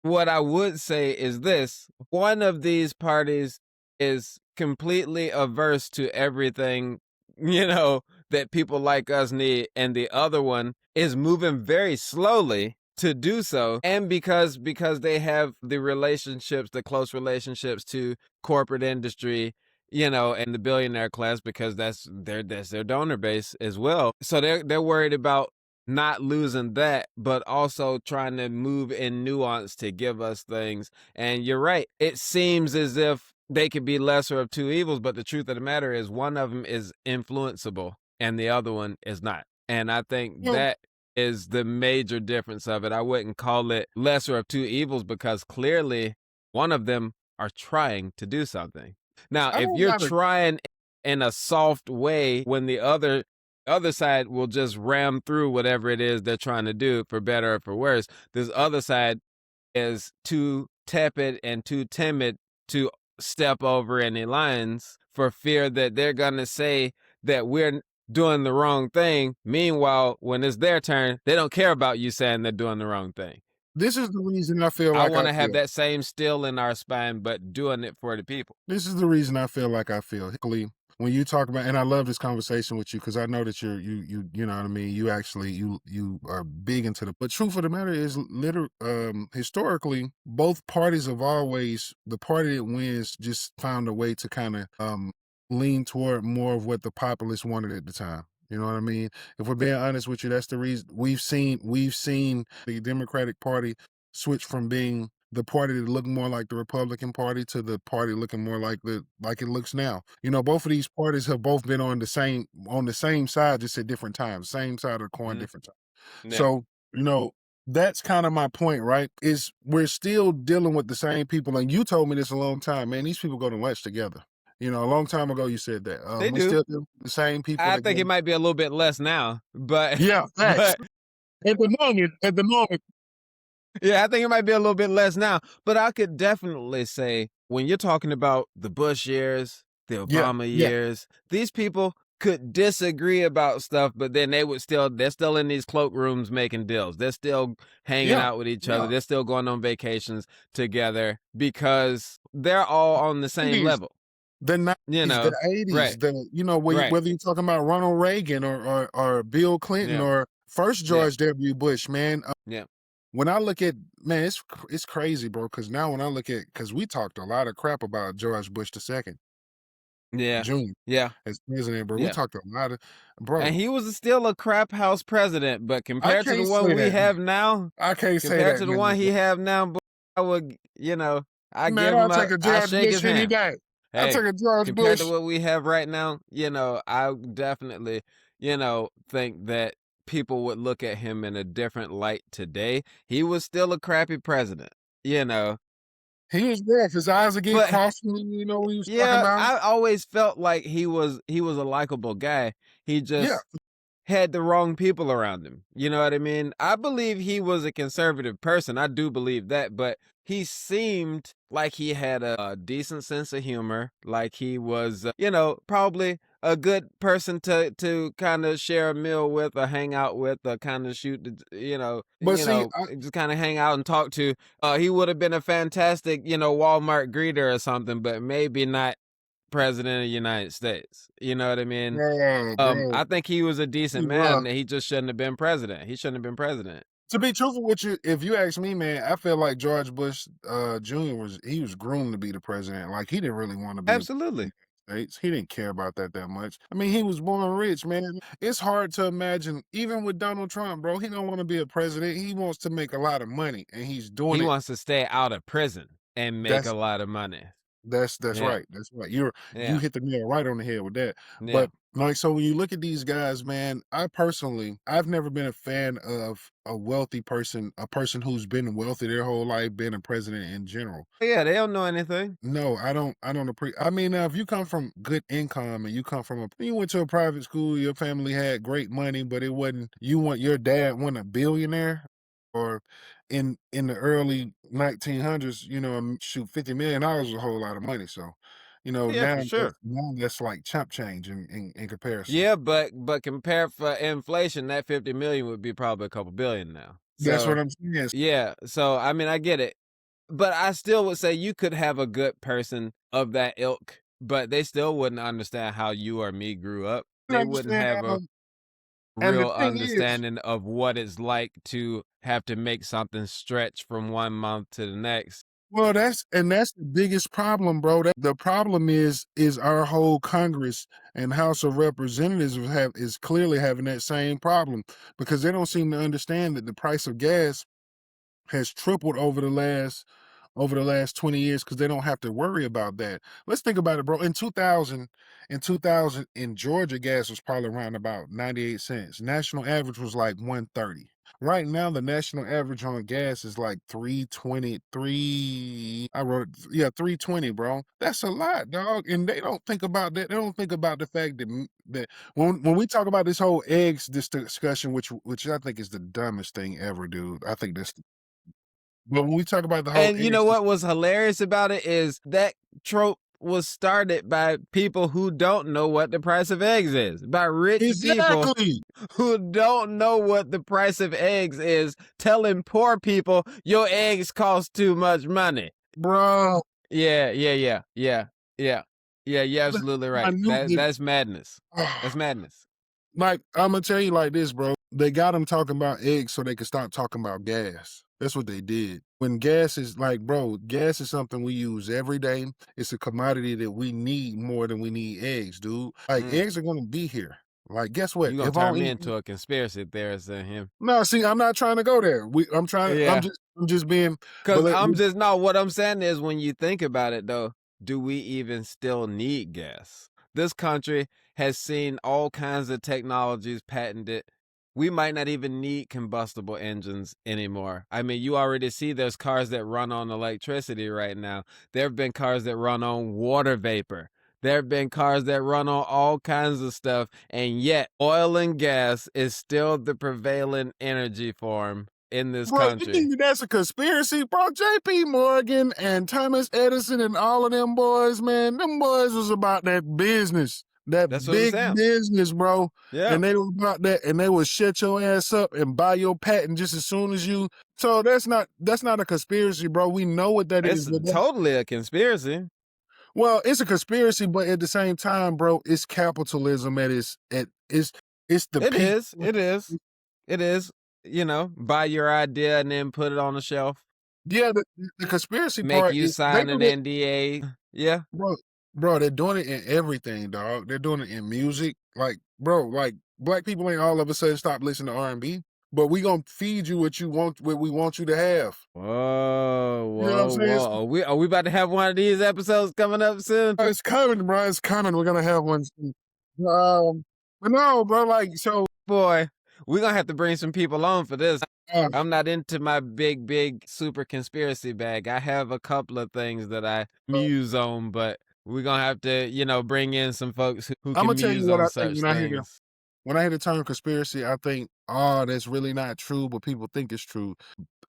what I would say is this: one of these parties is completely averse to everything, you know, that people like us need, and the other one is moving very slowly to do so. And because they have the relationships, the close relationships to corporate industry, you know, and the billionaire class, because that's their donor base as well. So they're worried about not losing that, but also trying to move in nuance to give us things. And you're right. It seems as if they could be lesser of two evils, but the truth of the matter is one of them is influenceable and the other one is not. And I think Well, that is the major difference of it. I wouldn't call it lesser of two evils because clearly one of them are trying to do something. Now, I if don't you're gotta. trying in a soft way when the other side will just ram through whatever it is they're trying to do, for better or for worse. This other side is too tepid and too timid to step over any lines for fear that they're going to say that we're doing the wrong thing. Meanwhile, when it's their turn, they don't care about you saying they're doing the wrong thing. This is the reason I feel I like I want to have feel. that same steel in our spine, but doing it for the people. This is the reason I feel like I feel. When you talk about, and I love this conversation with you because I know that you know what I mean. You actually you are big into the. But truth of the matter is, historically, both parties have always the party that wins just found a way to kind of lean toward more of what the populace wanted at the time. You know what I mean? If we're being honest with you, that's the reason we've seen the Democratic Party switch from being the party that looked more like the Republican Party to the party looking more like it looks now. You know, both of these parties have both been on the same side, just at different times, same side of the coin, Mhm. different times. Yeah. So, that's kind of my point, right? Is we're still dealing with the same people. And you told me this a long time, man. These people go to lunch together. A long time ago you said that. They We do. still dealing with the same people I that think go. it might be a little bit less now, but Yeah, facts. but At the moment, yeah, I think it might be a little bit less now, but I could definitely say when you're talking about the Bush years, the yeah, Obama yeah, years, these people could disagree about stuff, but then they're still in these cloakrooms making deals. They're still hanging yeah, out with each other. yeah. They're still going on vacations together because they're all on the same 80s. level, The you 90s, the know? 80s, Right. Right. whether you're talking about Ronald Reagan or Bill Clinton Yeah. or first Yeah. George W. Bush, man, Yeah. when I look at man, it's crazy, bro. Because now when I look at, because we talked a lot of crap about George Bush II, Yeah. Jr. Yeah. as president, bro. We Yeah. talked a lot of, And bro. he was still a crap house president, but I compared to the can't one say we that, man. have now, I can't say compared that, to the man. one he have now, boy, I would, I Man, give I'll him take a I George shake his Bush any hand. day. I Hey, take a George compared to Bush. what we have right now, I definitely, think that people would look at him in a different light today. He was still a crappy president, you know, He was rough. His eyes would get but crossed. You know what he was talking yeah, about? I always felt like he was a likable guy. He Yeah. just had the wrong people around him. You know what I mean? I believe he was a conservative person. I do believe that, but he seemed like he had a decent sense of humor, like he was, probably a good person to kind of share a meal with or hang out with or kind of shoot, But see, just kind of hang out and talk to. He would have been a fantastic, Walmart greeter or something, but maybe not president of the United States. You know what I mean? bro, I think he was a decent he man, rough. and he just shouldn't have been president. He shouldn't have been president. To be truthful with you, if you ask me, man, I feel like George Bush Jr. was groomed to be the president. Like he didn't really want to be a Absolutely. States. He didn't care about that much. I mean, he was born rich, man. It's hard to imagine, even with Donald Trump, bro. He don't want to be a president. He wants to make a lot of money, and he's doing He it. wants to stay out of prison and make a That's lot of money. that's Yeah. right. That's right. You Yeah. hit the nail right on the head with that. Yeah. But like, so when you look at these guys, man, I've never been a fan of a wealthy person, a person who's been wealthy their whole life, being a president in general. Yeah, they don't know anything. No, I don't I mean, now if you come from good income and you went to a private school, your family had great money, but it wasn't your dad wasn't a billionaire, or in the early 1900s, shoot, $50 million was a whole lot of money. So, Yeah, for sure. now that's like chump change in comparison. Yeah, but compared for inflation, that 50 million would be probably a couple billion now. That's what So I'm saying. yeah, so I mean, I get it. But I still would say you could have a good person of that ilk, but they still wouldn't understand how you or me grew up. I They wouldn't understand, have a and the real thing is, understanding of what it's like to have to make something stretch from 1 month to the next. well, that's the biggest problem, bro. The problem is our whole Congress and House of Representatives is clearly having that same problem, because they don't seem to understand that the price of gas has tripled over the last 20 years, because they don't have to worry about that. Let's think about it, bro. In 2000 in Georgia, gas was probably around about 98 cents. National average was like 130. Right now, the national average on gas is like 320, I wrote it, yeah, 320, bro. That's a lot, dog. And they don't think about that. They don't think about the fact that when we talk about this whole this discussion, which I think is the dumbest thing ever, dude. I think that's but when we talk about the whole And you know eggs, what was hilarious about it is that trope was started by people who don't know what the price of eggs is, by rich people exactly, who don't know what the price of eggs is, telling poor people your eggs cost too much money. bro. Yeah, yeah, yeah, yeah, yeah, yeah. You're The absolutely right. That's madness. That's madness. like, I'm gonna tell you like this, bro. They got them talking about eggs so they could stop talking about gas. That's what they did. When gas is like, bro, gas is something we use every day. It's a commodity that we need more than we need eggs, dude. Like, Mm. eggs are gonna be here. Like, guess what? You gonna If I turn don't me eat, into a conspiracy theorist in him? no, see, I'm not trying to go there. I'm trying. Yeah. I'm just being. But Cause I'm just no, what I'm saying is when you think about it though, do we even still need gas? This country has seen all kinds of technologies patented. We might not even need combustible engines anymore. I mean, you already see there's cars that run on electricity right now. There have been cars that run on water vapor. There have been cars that run on all kinds of stuff, and yet oil and gas is still the prevailing energy form in this Bro, you country. think that's a conspiracy, bro? J.P. Morgan and Thomas Edison and all of them boys, man, them boys was about that business, That's that what I'm big saying. business, bro. Yeah. And they was about that, and they would shut your ass up and buy your patent just as soon as you. So that's not a conspiracy, bro. We know what that is. It's totally a conspiracy. Well, it's a conspiracy, but at the same time, bro, it's capitalism it's the It peak. is. It is. It is. buy your idea and then put it on the shelf, Yeah, the conspiracy make part you is they sign do an it, NDA. Yeah. bro. Bro, they're doing it in everything, dog. They're doing it in music. Like, bro, like black people ain't all of a sudden stop listening to R&B, but we gonna feed you what you want, what we want you to have. Whoa, You know what I'm whoa, saying? whoa. Are we about to have one of these episodes coming up soon? It's coming, bro. It's coming. We're gonna have one soon. But no, bro. Like, so, Boy, we're gonna have to bring some people on for this. uh, I'm not into my big super conspiracy bag. I have a couple of things that I muse on, but we're gonna have to, bring in some folks who I'm can gonna tell you muse what on I think such things. when I hear the term conspiracy. I think, oh, that's really not true, but people think it's true.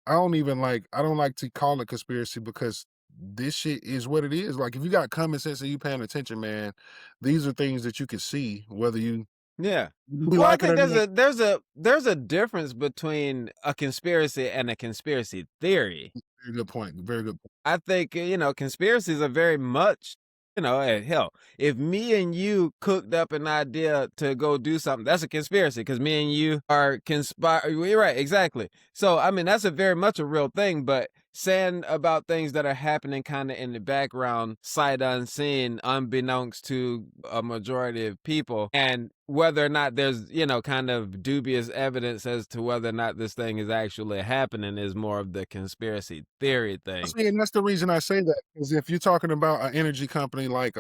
I don't like to call it conspiracy because this shit is what it is. Like, if you got common sense and you paying attention, man, these are things that you can see, whether you Yeah. Well, I like it think or not. there's a difference between a conspiracy and a conspiracy theory. Very good point. Very good point. I think, conspiracies are very much, hell, if me and you cooked up an idea to go do something, that's a conspiracy because me and you are You're right, exactly. So, I mean, that's a very much a real thing, but saying about things that are happening kind of in the background, sight unseen, unbeknownst to a majority of people, and whether or not there's, kind of dubious evidence as to whether or not this thing is actually happening is more of the conspiracy theory thing. See, and that's the reason I say that, because if you're talking about an energy company like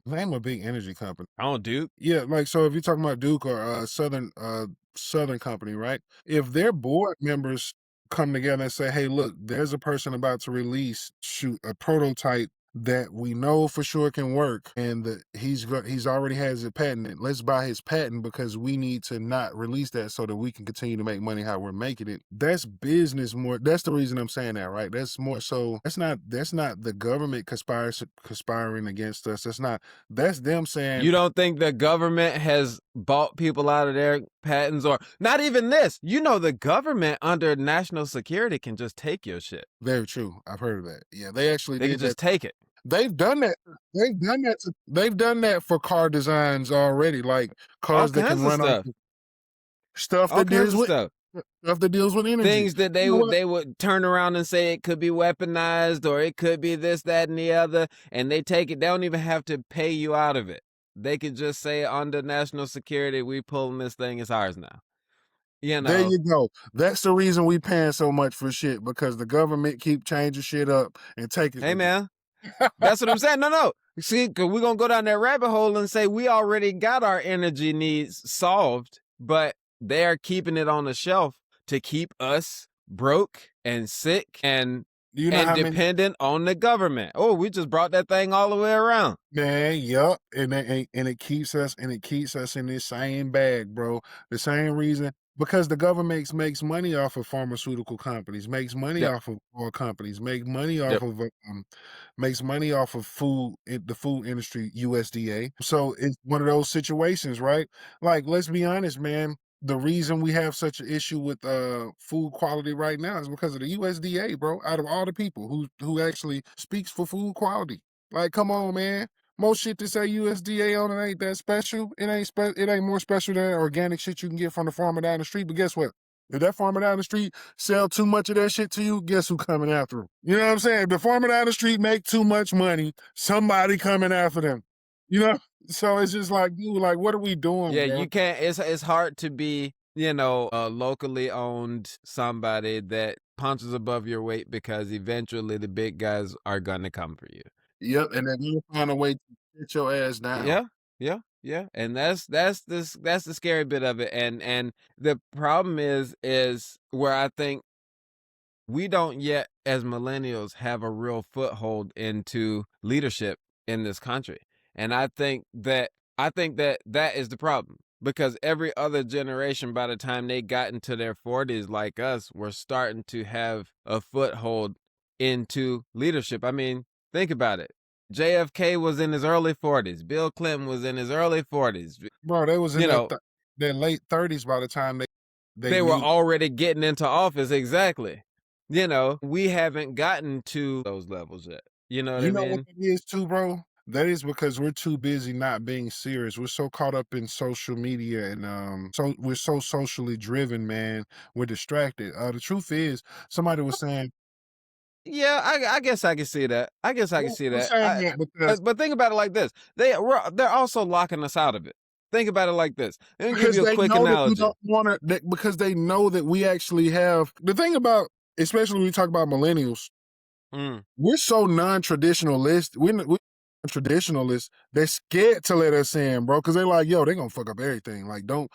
name a big energy company. Oh, Duke. Yeah, like, so if you're talking about Duke or Southern Company, right? If their board members come together and say, "Hey, look, there's a person about to release shoot a prototype that we know for sure can work, and he's already has it patented. Let's buy his patent because we need to not release that so that we can continue to make money how we're making it." That's business more. That's the reason I'm saying that, right? That's more so. That's not the government conspiring against us. That's them saying You don't think the government has bought people out of their patents or not even this? The government under national security can just take your shit. very true. I've heard of that. Yeah, they actually They can did that. just take it. They've done that. They've done that for car designs already, like All cars that can kinds of run off stuff. stuff All that kinds deals of with stuff. energy. Things that You know what? they would turn around and say it could be weaponized or it could be this, that, and the other, and they take it. They don't even have to pay you out of it. They could just say under national security, we pulling this thing, it's ours now. There you go. That's the reason we paying so much for shit, because the government keep changing shit up and taking. Hey man, that's what I'm saying. No. See, because we're going to go down that rabbit hole and say we already got our energy needs solved, but they're keeping it on the shelf to keep us broke and sick and You know how many dependent on the government. Oh, we just brought that thing all the way around. man, yup, and it keeps us in this same bag, bro. The same reason, because the government makes money off of pharmaceutical companies, makes money Yep. off of oil companies, make money off Yep. of makes money off of the food industry, USDA. So it's one of those situations, right? Like, let's be honest, man. The reason we have such an issue with food quality right now is because of the USDA, bro. Out of all the people who actually speaks for food quality, like, come on, man. Most shit that say USDA on it ain't that special. It ain't more special than organic shit you can get from the farmer down the street. But guess what? If that farmer down the street sell too much of that shit to you, guess who coming after him? You know what I'm saying? If the farmer down the street make too much money, somebody coming after them. You know? So it's just like, dude, like, what are we doing, Yeah, bro? you can't. It's hard to be, a locally owned somebody that punches above your weight because eventually the big guys are gonna come for you. Yep, and then you find a way to get your ass down. Yeah, and that's the scary bit of it, and the problem is where I think we don't yet as millennials have a real foothold into leadership in this country. And I think that that is the problem because every other generation by the time they got into their 40s like us were starting to have a foothold into leadership. I mean, think about it. JFK was in his early 40s. Bill Clinton was in his early 40s. Bro, they was in You know, their late 30s by the time they they were knew. already getting into office. Exactly. We haven't gotten to those levels yet. You know what You I know what mean? it is too, bro? That is because we're too busy not being serious. We're so caught up in social media and so we're so socially driven, man. We're distracted. The truth is, somebody was saying, Yeah, I guess I can see that. I guess I can well, see I'm that. saying that because But think about it like this: they're also locking us out of it. Think about it like this. Let me give because you a they quick know that we analogy. don't want to. Because they know that we actually have the thing about, especially when we talk about millennials. Mm, We're so non-traditionalist. We're traditionalists. They're scared to let us in, bro, because they're like, yo, they're gonna fuck up everything. Like, don't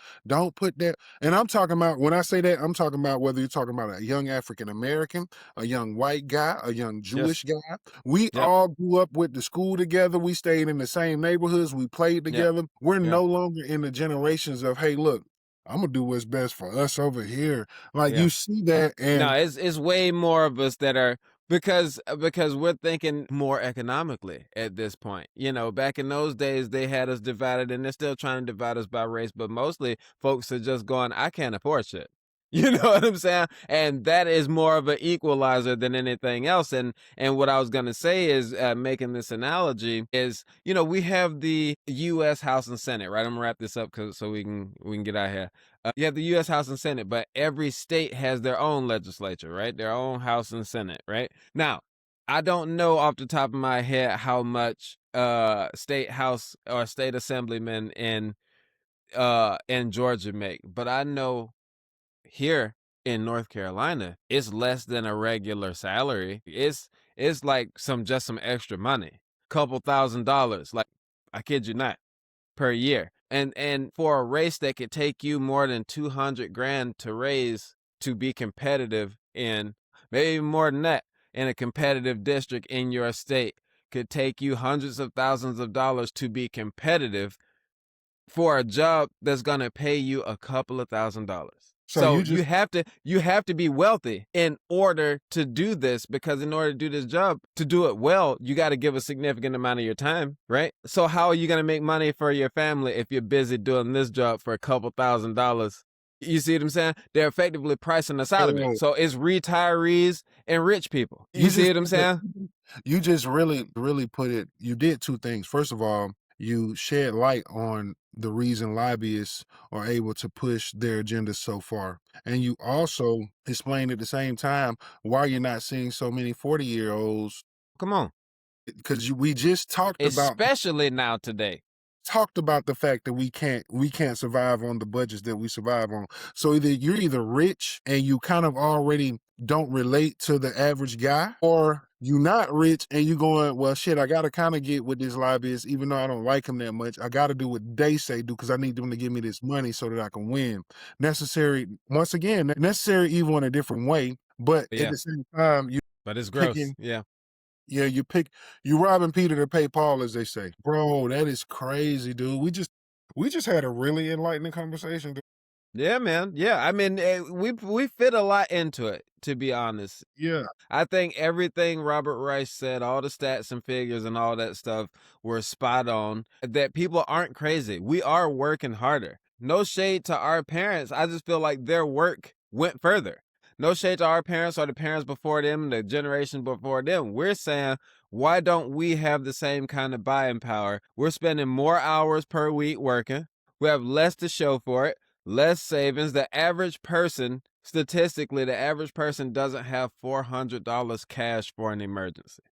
put that. And I'm talking about when I say that, I'm talking about whether you're talking about a young African American, a young white guy, a young yes. Jewish guy. We Yep. all grew up with the school together. We stayed in the same neighborhoods. We played Yep. together. We're Yeah. no longer in the generations of, hey, look, I'm gonna do what's best for us over here. Like Yeah. you see that, No, and it's way more of us that are because we're thinking more economically at this point. You know, back in those days they had us divided and they're still trying to divide us by race, but mostly folks are just going, I can't afford shit. You know what I'm saying? And that is more of an equalizer than anything else. And what I was gonna say is, making this analogy is, you know, we have the U.S. House and Senate, right? I'm gonna wrap this up so we can get out of here. You have the U.S. House and Senate, but every state has their own legislature, right? Their own House and Senate, right? Now, I don't know off the top of my head how much state house or state assemblymen in Georgia make, but I know here in North Carolina, it's less than a regular salary. It's like some extra money, couple $1,000s. Like I kid you not, per year. And for a race that could take you more than 200 grand to raise to be competitive in, maybe even more than that, in a competitive district in your state, could take you hundreds of thousands of dollars to be competitive for a job that's going to pay you a couple of $1,000s. so So you you have to be wealthy in order to do this, because in order to do this job, to do it well, you got to give a significant amount of your time, right? So how are you going to make money for your family if you're busy doing this job for a couple $1,000s? You see what I'm saying? They're effectively pricing us out of it. just So it's retirees and rich people. You You see just what I'm saying? you just really put it. You did two things. First of all, you shed light on the reason lobbyists are able to push their agenda so far. And you also explained at the same time why you're not seeing so many 40-year-olds, Come on. because we just Especially now today. talked about the fact that we can't survive on the budgets that we survive on. So either you're either rich and you kind of already don't relate to the average guy, or you're not rich and you going, well, shit, I gotta kind of get with this lobbyist, even though I don't like him that much. I gotta do what they say do because I need them to give me this money so that I can win. Necessary, once again, necessary evil in a different way, but at Yeah. the same time, you But it's gross. picking. Yeah. Yeah, you robbing Peter to pay Paul, as they say. Bro, that is crazy, dude. We just had a really enlightening conversation, dude. Yeah, man. Yeah, I mean, we fit a lot into it, to be honest. Yeah. I think everything Robert Rice said, all the stats and figures and all that stuff were spot on. That people aren't crazy. We are working harder. No shade to our parents. I just feel like their work went further. No shade to our parents or the parents before them, the generation before them. We're saying, why don't we have the same kind of buying power? We're spending more hours per week working. We have less to show for it, less savings. The average person, statistically, the average person doesn't have $400 cash for an emergency.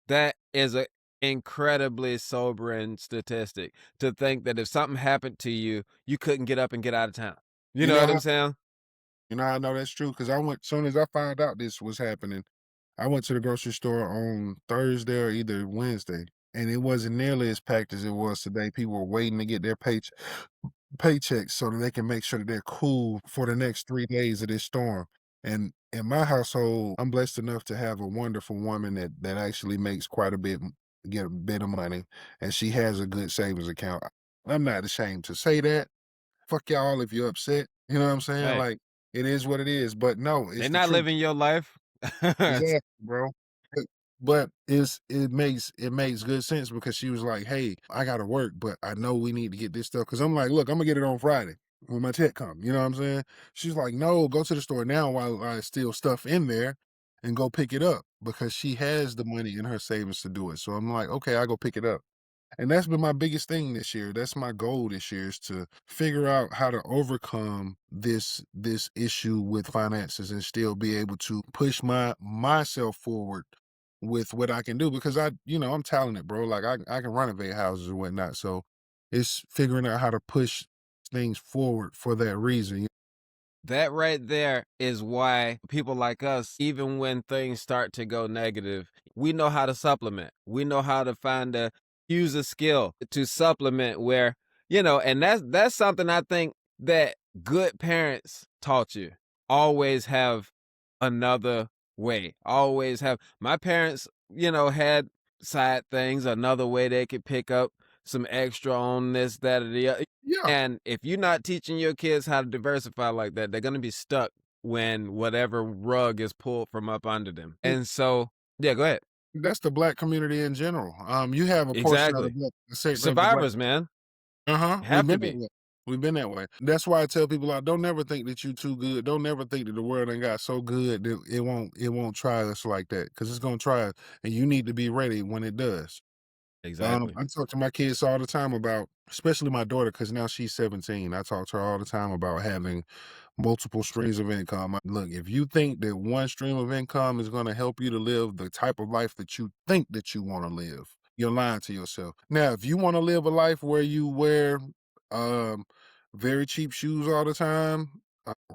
That is an incredibly sobering statistic, to think that if something happened to you, you couldn't get up and get out of town. You You know know what how I'm saying? I know that's true because I went soon as I found out this was happening, I went to the grocery store on Thursday or either Wednesday, and it wasn't nearly as packed as it was today. People were waiting to get their paychecks so that they can make sure that they're cool for the next 3 days of this storm. And in my household, I'm blessed enough to have a wonderful woman that actually makes quite a bit, get a bit of money, and she has a good savings account. I'm not ashamed to say that. Fuck y'all if you're upset. You know what I'm saying? Hey, Like, it is what it is. But no, they're it's the not truth. living your life. Exactly, bro. But it makes good sense because she was like, "Hey, I gotta work, but I know we need to get this stuff." Because I'm like, "Look, I'm gonna get it on Friday when my check come." You know what I'm saying? She's like, "No, go to the store now while I still stuff in there, and go pick it up," because she has the money in her savings to do it. So I'm like, "Okay, I go pick it up." And that's been my biggest thing this year. That's my goal this year is to figure out how to overcome this issue with finances and still be able to push myself forward with what I can do because I'm talented, bro. Like I can renovate houses and whatnot. So it's figuring out how to push things forward for that reason. That right there is why people like us, even when things start to go negative, we know how to supplement. We know how to use a skill to supplement where, and that's something I think that good parents taught you. Always have another way. Always have my parents, had side things, another way they could pick up some extra on this, that, or the other. Yeah. And if you're not teaching your kids how to diversify like that, they're going to be stuck when whatever rug is pulled from up under them. Yeah. And so, yeah, go ahead. That's the black community in general. You have a portion of the Exactly. black of the black. Survivors, man. Uh-huh. We've Have to been that be. way. We've been that way. That's why I tell people, don't never think that you too good. Don't never think that the world ain't got so good that it won't try us like that. Because it's gonna try us, and you need to be ready when it does. Exactly. I talk to my kids all the time about, especially my daughter, because now she's 17. I talk to her all the time about having multiple streams of income. Look, if you think that one stream of income is going to help you to live the type of life that you think that you want to live, you're lying to yourself. Now, if you want to live a life where you wear um, very cheap shoes all the time,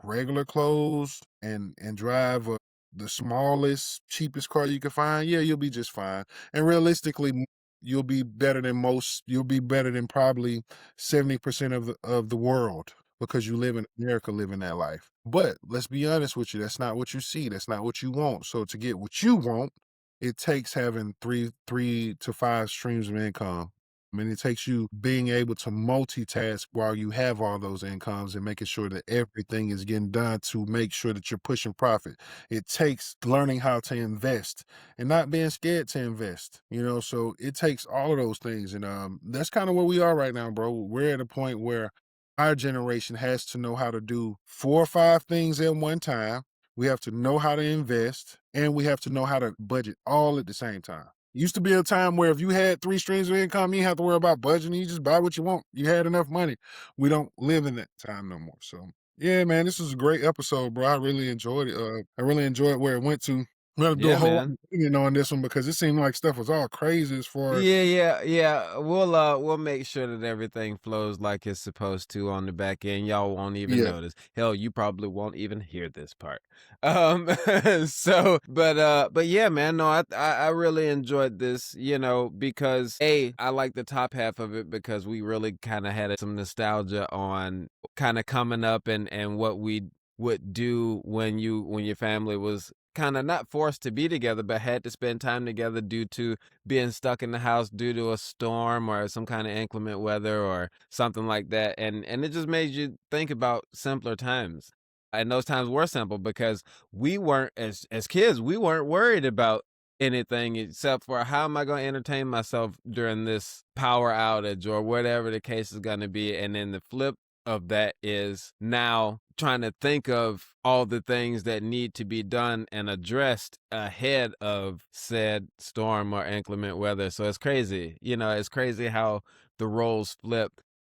regular clothes, and drive the smallest, cheapest car you can find, yeah, you'll be just fine. And realistically, you'll be better than most. You'll be better than probably 70% of the world because you live in America living that life. But let's be honest with you, that's not what you see. That's not what you want. So to get what you want, it takes having three to five streams of income. I mean, it takes you being able to multitask while you have all those incomes and making sure that everything is getting done to make sure that you're pushing profit. It takes learning how to invest and not being scared to invest, so it takes all of those things. And that's kind of where we are right now, bro. We're at a point where our generation has to know how to do 4 or 5 things at one time. We have to know how to invest and we have to know how to budget all at the same time. Used to be a time where if you had 3 streams of income, you didn't have to worry about budgeting. You just buy what you want. You had enough money. We don't live in that time no more. So yeah, man, this was a great episode, bro. I really enjoyed it. I really enjoyed where it went to. We're gonna do a Yeah, whole man. opinion on this one because it seemed like stuff was all crazy as far as Yeah. We'll make sure that everything flows like it's supposed to on the back end. Y'all won't even yeah, notice. Hell, you probably won't even hear this part. But yeah, man. No, I really enjoyed this. Because I like the top half of it because we really kind of had some nostalgia on kind of coming up and what we would do when your family was kind of not forced to be together, but had to spend time together due to being stuck in the house due to a storm or some kind of inclement weather or something like that. And it just made you think about simpler times. And those times were simple because we weren't as kids, we weren't worried about anything except for how am I going to entertain myself during this power outage or whatever the case is going to be. And then the flip of that is now trying to think of all the things that need to be done and addressed ahead of said storm or inclement weather. So it's crazy. It's crazy how the roles flip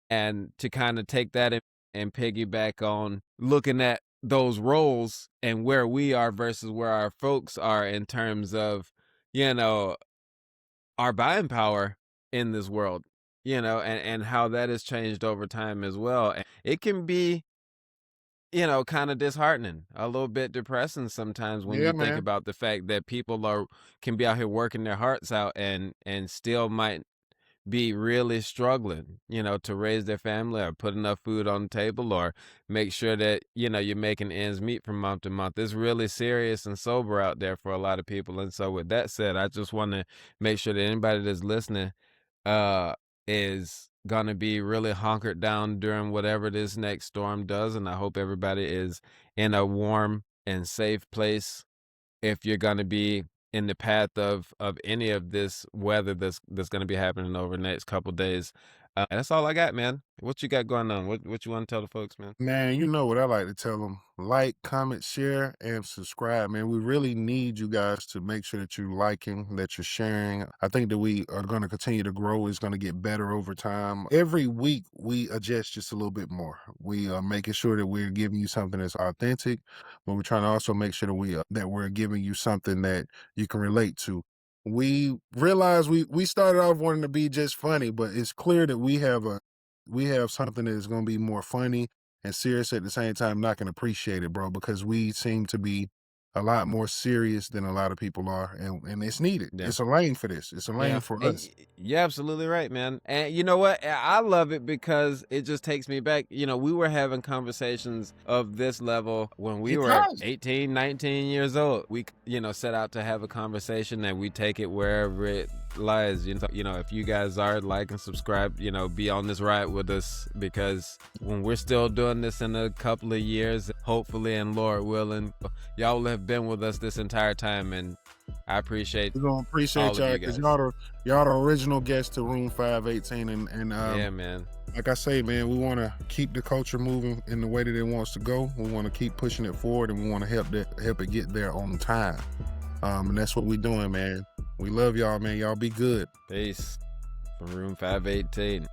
and to kind of take that and piggyback on looking at those roles and where we are versus where our folks are in terms of, you know, our buying power in this world, and how that has changed over time as well. And it can be, kind of disheartening, a little bit depressing sometimes when yeah, you think man. about the fact that people can be out here working their hearts out and still might be really struggling, to raise their family or put enough food on the table or make sure that, you're making ends meet from month to month. It's really serious and sober out there for a lot of people. And so with that said, I just want to make sure that anybody that's listening uh is gonna be really hunkered down during whatever this next storm does. And I hope everybody is in a warm and safe place if you're gonna be in the path of any of this weather that's gonna be happening over the next couple days. That's all I got, man. What you got going on? What you want to tell the folks, man? Man, you know what I like to tell them. Like, comment, share, and subscribe, man. We really need you guys to make sure that you're liking, that you're sharing. I think that we are going to continue to grow. It's going to get better over time. Every week, we adjust just a little bit more. We are making sure that we're giving you something that's authentic, but we're trying to also make sure that we're giving you something that you can relate to. We realize we started off wanting to be just funny, but it's clear that we have something that is going to be more funny and serious at the same time. Not going to appreciate it, bro, because we seem to be a lot more serious than a lot of people are, and it's needed. Yeah. It's a lane for this. It's a lane Yeah, for and us. you're absolutely right, man. And you know what? I love it because it just takes me back. We were having conversations of this level when we It were does. 18, 19 years old. We, set out to have a conversation and we take it wherever it lies. If you guys are, like and subscribe, be on this ride with us, because when we're still doing this in a couple of years, hopefully, and Lord willing, y'all will have been with us this entire time, and I appreciate We're gonna all appreciate of y'all you because guys. y'all the original guests to Room 518, and Yeah, man. like I say, man, we want to keep the culture moving in the way that it wants to go. We want to keep pushing it forward, and we want to help it get there on time. And that's what we're doing, man. We love y'all, man. Y'all be good. Peace from Room 518.